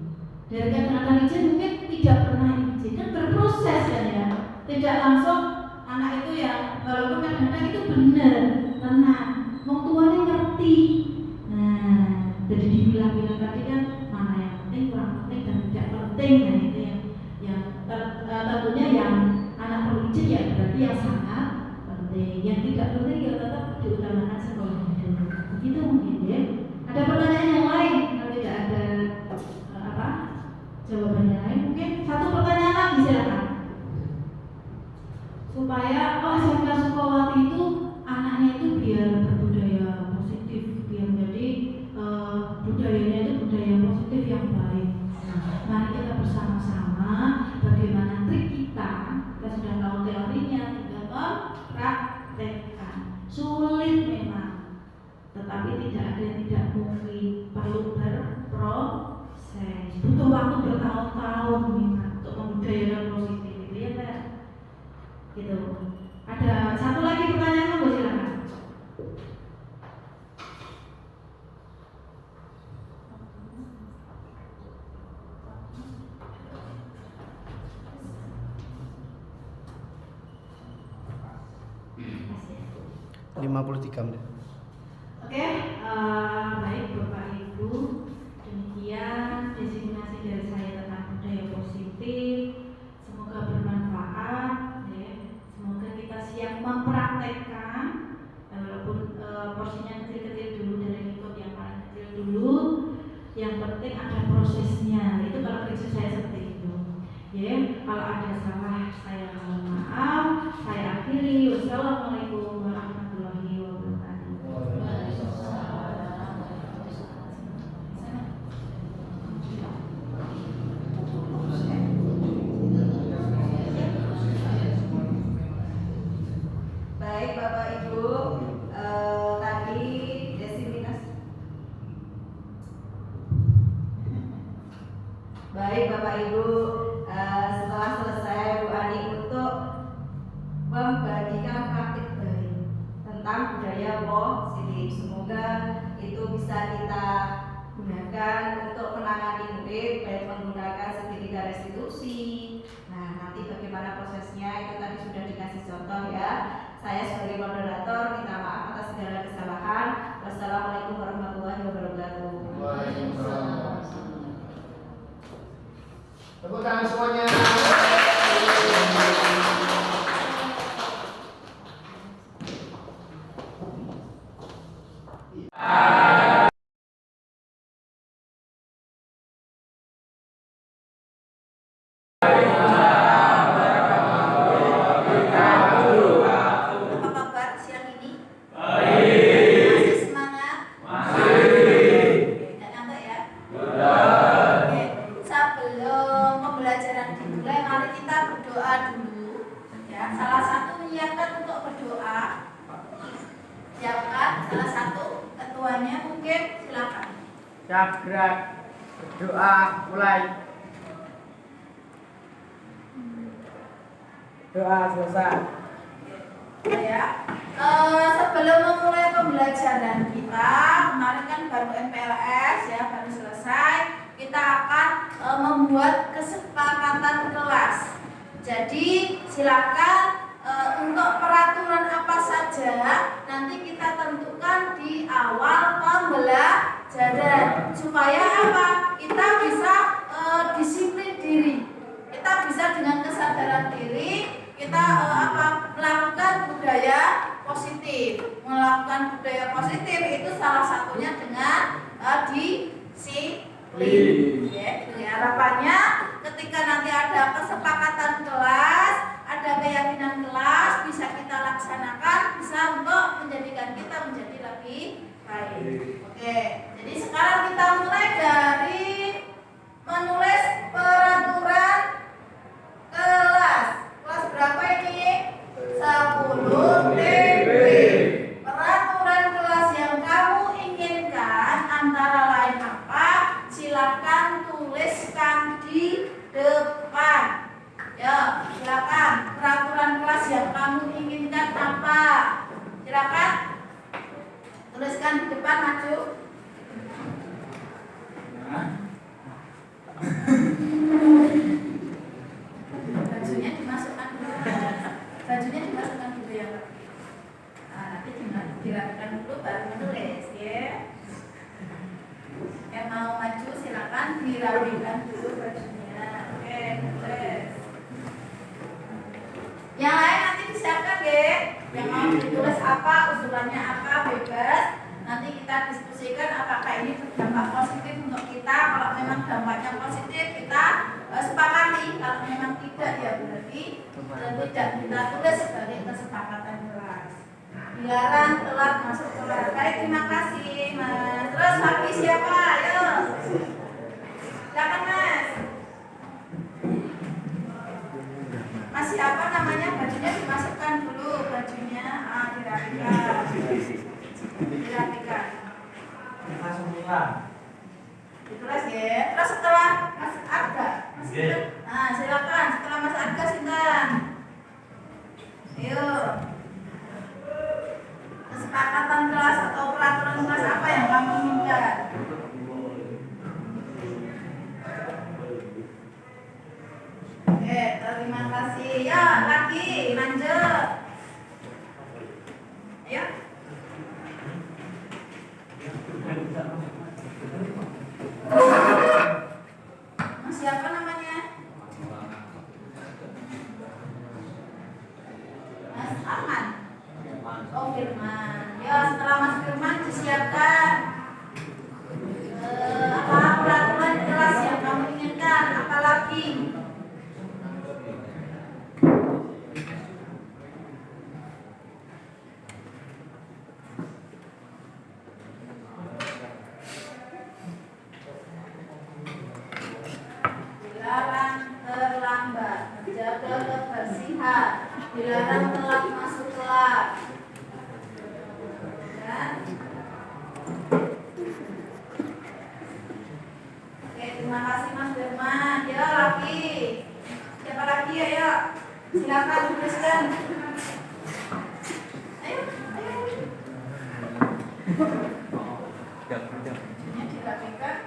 Dari kadang-kadang izin mungkin tidak pernah izin, kan berproses kan ya. Tidak langsung anak itu yang walaupun kadang-kadang itu benar, tenang, wong tuanya ngerti. Nah, jadi dibilang-bilang tadi kan mana yang penting, kurang penting dan tidak penting. Nah, itu yang tentunya yang anak perlu izin ya berarti yang sangat penting. Yang tidak penting ya tetap diutamakan sekolahnya dulu. Begitu mungkin ya. Ada pertanyaan yang lain? Kalau tidak ada jawabannya lain, mungkin satu pertanyaan lagi silakan. Supaya SMK Sukowati itu anaknya itu biar berbudaya positif, biar menjadi budayanya itu budaya positif yang baik. Nah, mari kita bersama-sama bagaimana trik kita sudah tahu teorinya, tinggal mempraktekkan. Sulit memang, tetapi tidak ada yang tidak mungkin, perlu berproses, butuh waktu bertahun-tahun memang untuk membudayakan positif itu ya kan? Gitu. Ada satu lagi pertanyaan, Bu, silakan. Masih. 53 menit. Oke, baik Bapak Ibu, demikian diseminasi dari saya tentang budaya positif. Semoga bermanfaat. Semoga kita siap mempraktekkan, walaupun porsinya kecil-kecil dulu, dari lingkup yang paling kecil dulu. Yang penting ada prosesnya. Itu kalau prinsip saya seperti itu. Ya, kalau ada salah saya mohon maaf. Saya akhiri. Wassalamualaikum warahmatullahi wabarakatuh. Baik Bapak Ibu, tadi diseminasi. Baik Bapak Ibu, setelah selesai Bu Ani untuk membagikan praktik baik tentang budaya positif. Semoga itu bisa kita gunakan untuk menangani murid, baik menggunakan sertifikat restitusi. Nah, nanti bagaimana prosesnya itu tadi sudah dikasih contoh ya. Saya sebagai moderator minta maaf atas segala kesalahan. Wassalamualaikum warahmatullahi wabarakatuh. Waalaikumsalam. Tepuk tangan semuanya. Apa kabar siang ini? Masih semangat? Tidak ngantuk ya? Oke. Sebelum pembelajaran dimulai, mari kita berdoa dulu. Ya, salah satu menyiapkan untuk berdoa. Siapkan salah satu ketuanya mungkin, silakan. Sabrak berdoa mulai. Doa selesai. Ya, sebelum memulai pembelajaran kita, kemarin kan baru MPLS ya, baru selesai. Kita akan membuat kesepakatan kelas. Jadi silakan untuk peraturan apa saja nanti kita tentukan di awal pembelajaran supaya apa? Kita bisa disiplin diri. Kita bisa dengan kesadaran diri kita melakukan budaya positif. Melakukan budaya positif itu salah satunya dengan disiplin. Ya, itu ya. Harapannya ketika nanti ada kesepakatan kelas, ada keyakinan kelas, bisa kita laksanakan, bisa untuk menjadikan kita menjadi lebih baik. Oke, jadi sekarang kita mulai dari Silakan tuliskan di depan, maju. Bajunya dimasukkan dulu. Bajunya dimasukkan dulu ya, Pak. Nah, nanti dirapikan dulu baru menulis, ya. Yang mau maju silakan dirapikan dulu bajunya. Oke, tulis. Yang lain nanti disiapkan, ya. Yang mau ditulis apa, usulannya apa, bebas. Nanti kita diskusikan apakah ini berdampak positif untuk kita. Kalau memang dampaknya positif, kita sepakati. Kalau memang tidak, ya berarti tidak kita tulis sebagai kesepakatan kelas. Dilarang telat masuk kelas. Baik, terima kasih, Mas. Terus lagi siapa? Ayo. Silakan, Mas. Mas siapa namanya? Bajunya dimasukkan dulu, bajunya dirapikan. Dirapikan. Langsung pulang. Ditulis, ya. Terus setelah Mas Arga, nah silakan setelah Mas Arga Sintan. Ayo. Kesepakatan kelas atau peraturan kelas apa yang kamu inginkan? Oke, terima kasih. Ya, lagi lanjut. Ayo. Mas siapa namanya? Mas Arman. Oh, Firman. Ya, setelah Mas Firman disiapkan apa peraturan kelas yang kamu inginkan, apalagi? Dilarang terlambat, menjaga kebersihan, dilarang telat masuk kelas. Ya. Oke, terima kasih Mas Firman. Ya, lagi. Siapa lagi? Ayo. Silakan tuliskan. Ayo, ayo. Ini dirapikan.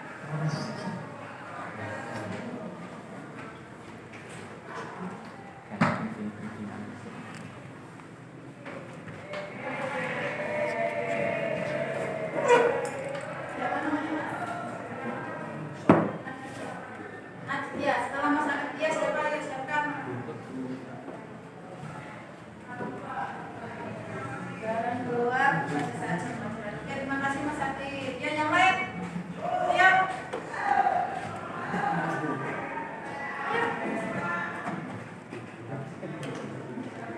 Siapa namanya, Mas? Aditya. Setelah Mas Aditya siapa yang siapkan? Barang keluar pada saat jam 12. Oke, terima kasih Mas Adit. Ya, yang lain. Ayo. Ayo.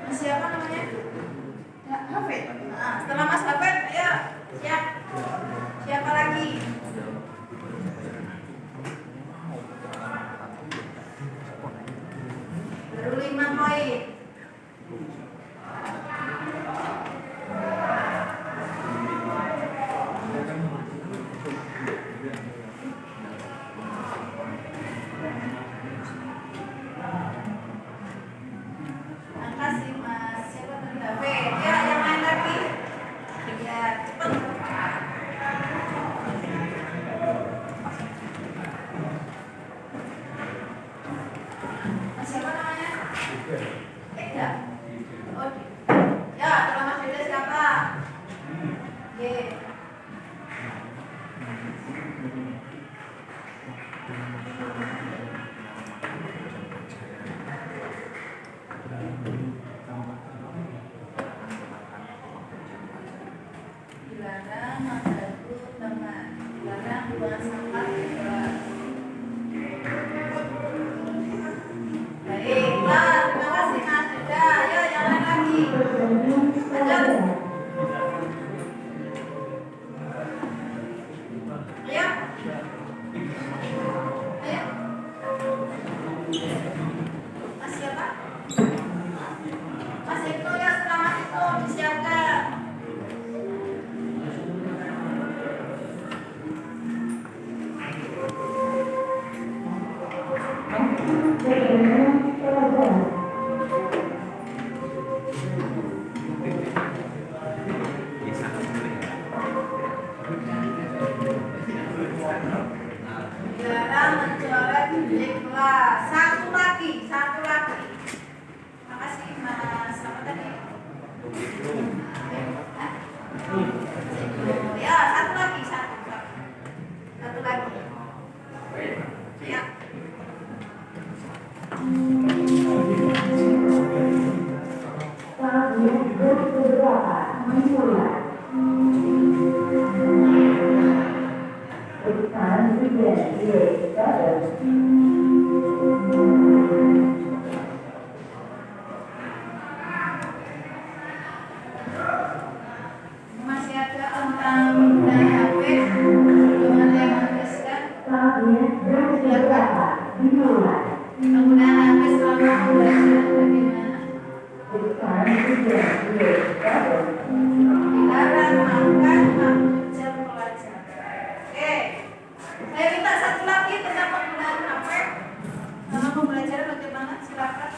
Mas siapa namanya? Ya, Hafid. Nah, setelah Mas Hafid, ayo. Siap. Siapa lagi? Baru 5 poin. Makasih Mas. Siapa tadi? Hafid. Ya, yang lain lagi. Ya, cepat. Mas siapa namanya? Eda. Oh, ya, kalau Mas Eda siapa? Ye. Dilarang mengganggu teman. Dilarang buang sampah di kelas. Baiklah, terima kasih Mas Eda. Ayo, yang lain lagi. Lanjut. Ayo. Ayo. Mas siapa? Mas Eko, ya, setelah Mas Eko disiapkan. jarang mencoret di kelas. Satu lagi. Makasih Mas. Apa tadi? Ya, satu lagi. Ya. Masih ada tentang penggunaan HP. Belum ada yang menuliskan. Penggunaan HP selama pembelajaran bagaimana? Dilarang makan jam pelajaran. Oke. Saya minta satu lagi tentang penggunaan HP selama pembelajaran bagaimana? Silakan.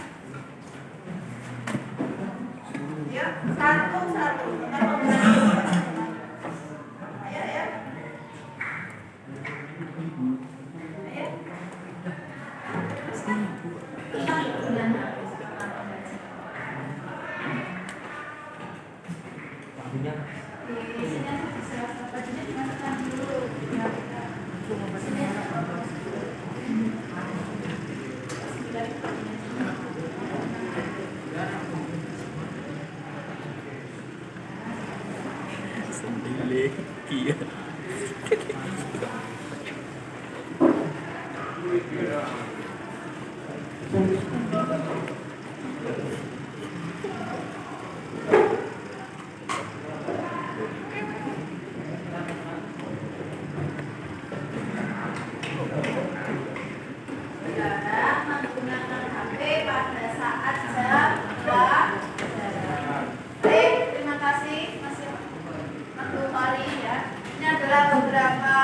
Ya, satu tentang penggunaan HP. Ayo. Ayo. Tentang penggunaan HP selama pembelajaran. Di sini ada beberapa bajunya dimasukkan dulu. Dilarang menggunakan HP pada saat jam pelajaran. Baik, terima kasih Mas Abdul Fari ya. Ini adalah beberapa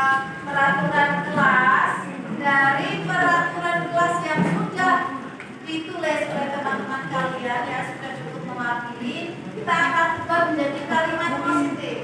peraturan kelas dari peraturan kelas yang sudah ditulis oleh teman-teman kalian ya, sudah cukup mewakili. Kita akan ubah menjadi kalimat positif.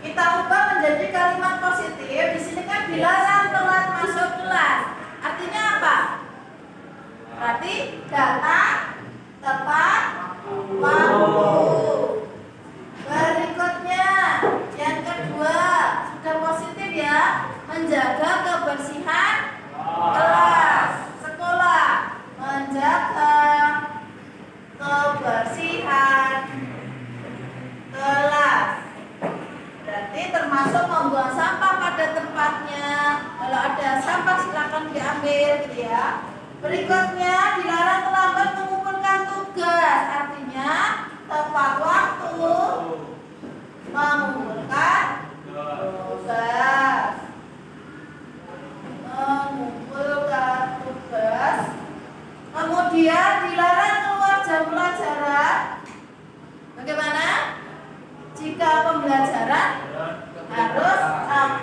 Kita ubah menjadi kalimat positif. Di sini kan dilarang telat masuk kelas. Artinya apa? Berarti datang tepat waktu. Berikutnya, yang kedua sudah positif ya, menjaga kebersihan kelas, sekolah, menjaga kebersihan kelas. Berarti termasuk membuang sampah pada tempatnya. Kalau ada sampah silakan diambil gitu ya. Berikutnya dilarang terlambat mengumpulkan tugas. Artinya tepat waktu mengumpulkan tugas. Kemudian dilarang keluar jam pelajaran. Bagaimana? Jika pembelajaran harus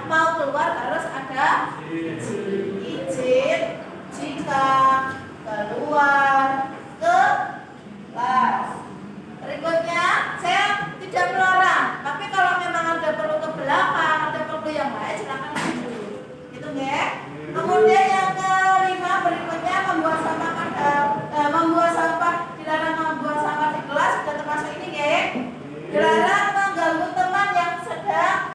mau keluar harus ada izin jika keluar ke kelas. Berikutnya saya tidak melarang, tapi kalau memang ada perlu ke belakang, ada perlu yang lain silakan dulu. Itu ya. Kemudian yang kelima berikutnya membuang sampah dilarang membuang sampah di kelas sudah termasuk ini ya. Dilarang mengganggu teman yang sedang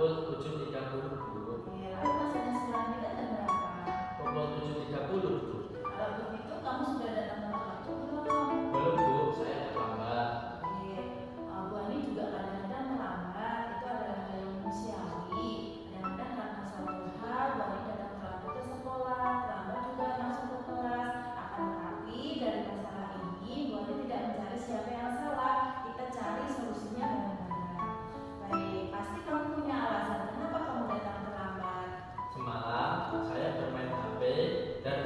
pukul 7.30 Bu. Oke, lalu maksudnya sekolah kita jam berapa? Pukul 7.30 Bu. Kalau begitu kamu sudah datang tepat waktu belum? Belum Bu, saya terlambat. Oke, Bu Ani juga kadang-kadang terlambat, itu adalah hal yang manusiawi. Kadang-kadang karena suatu hal, Bu Ani datang terlambat ke sekolah, terlambat juga masuk ke kelas. Akan tetapi dari masalah ini, Bu Ani tidak mencari siapa yang salah, kita cari solusinya bareng-bareng. Baik, pasti kamu punya alasan kenapa kamu datang terlambat. Semalam saya bermain HP dan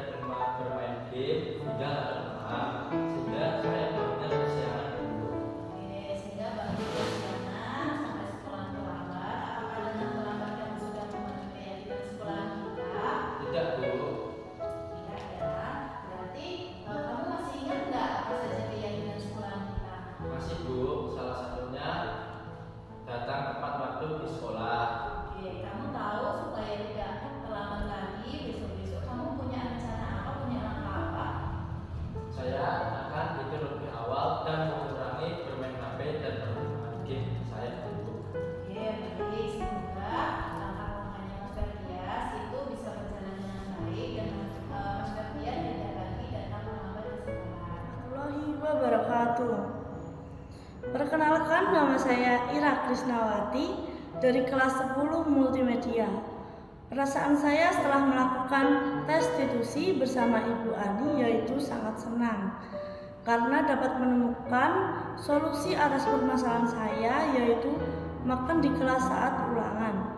bermain game hingga larut malam, sehingga saya bangunnya kesiangan dulu. Oke, sehingga baru kesiangan sampai sekolah terlambat. Apakah dengan terlambat kamu sudah memenuhi keyakinan sekolah kita? Tidak Bu, Tidak ya. Berarti kamu masih ingat nggak apa saja keyakinan sekolah kita? masih Bu, salah satunya datang tepat waktu di sekolah. Oke, kamu tahu supaya tidak terlambat lagi besok-besok kamu punya rencana apa, punya langkah apa? Saya akan tidur lebih awal dan mengurangi bermain HP dan bermain game saya dulu. Oke, baik. Semoga langkah-langkahnya Mas Ferdias itu bisa berjalan dengan baik dan Mas Ferdias tidak lagi datang terlambat ke sekolah. Warahmatullahi wabarakatuh. Perkenalkan, nama saya Ira Krisnawati dari kelas 10 Multimedia. Perasaan saya setelah melakukan testitusi bersama Ibu Ani yaitu sangat senang karena dapat menemukan solusi atas permasalahan saya, yaitu makan di kelas saat ulangan.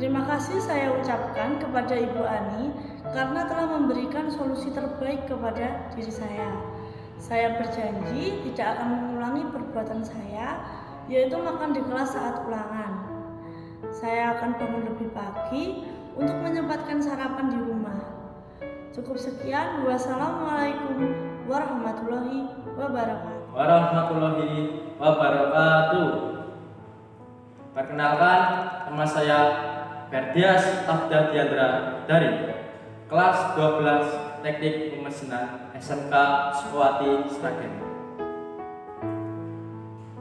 Terima kasih saya ucapkan kepada Ibu Ani karena telah memberikan solusi terbaik kepada diri saya. Saya berjanji tidak akan mengulangi perbuatan saya, yaitu makan di kelas saat ulangan. Saya akan bangun lebih pagi untuk menyempatkan sarapan di rumah. Cukup sekian. Wassalamualaikum warahmatullahi wabarakatuh. Warahmatullahi wabarakatuh. Perkenalkan, nama saya Ferdias Tafda Diandra dari kelas 12 Teknik Pemesanan SMK Sukowati Sragen.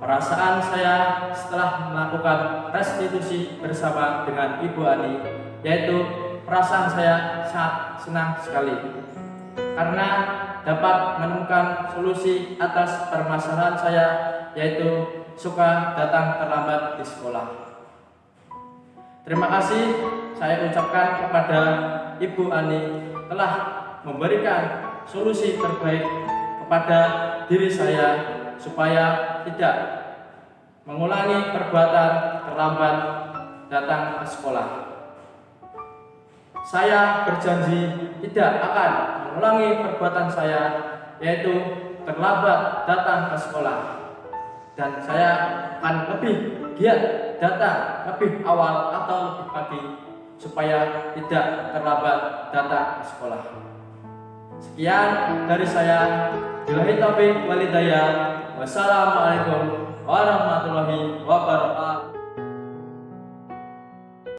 Perasaan saya setelah melakukan restitusi bersama dengan Ibu Ani, yaitu perasaan saya sangat senang sekali karena dapat menemukan solusi atas permasalahan saya, yaitu suka datang terlambat di sekolah. Terima kasih saya ucapkan kepada Ibu Ani telah memberikan solusi terbaik kepada diri saya supaya tidak mengulangi perbuatan terlambat datang ke sekolah. Saya berjanji tidak akan mengulangi perbuatan saya, yaitu terlambat datang ke sekolah. Dan saya akan lebih giat datang lebih awal atau lebih pagi supaya tidak terlambat datang ke sekolah. Sekian dari saya. Billahi taufiq wal hidayah. Wassalamualaikum warahmatullahi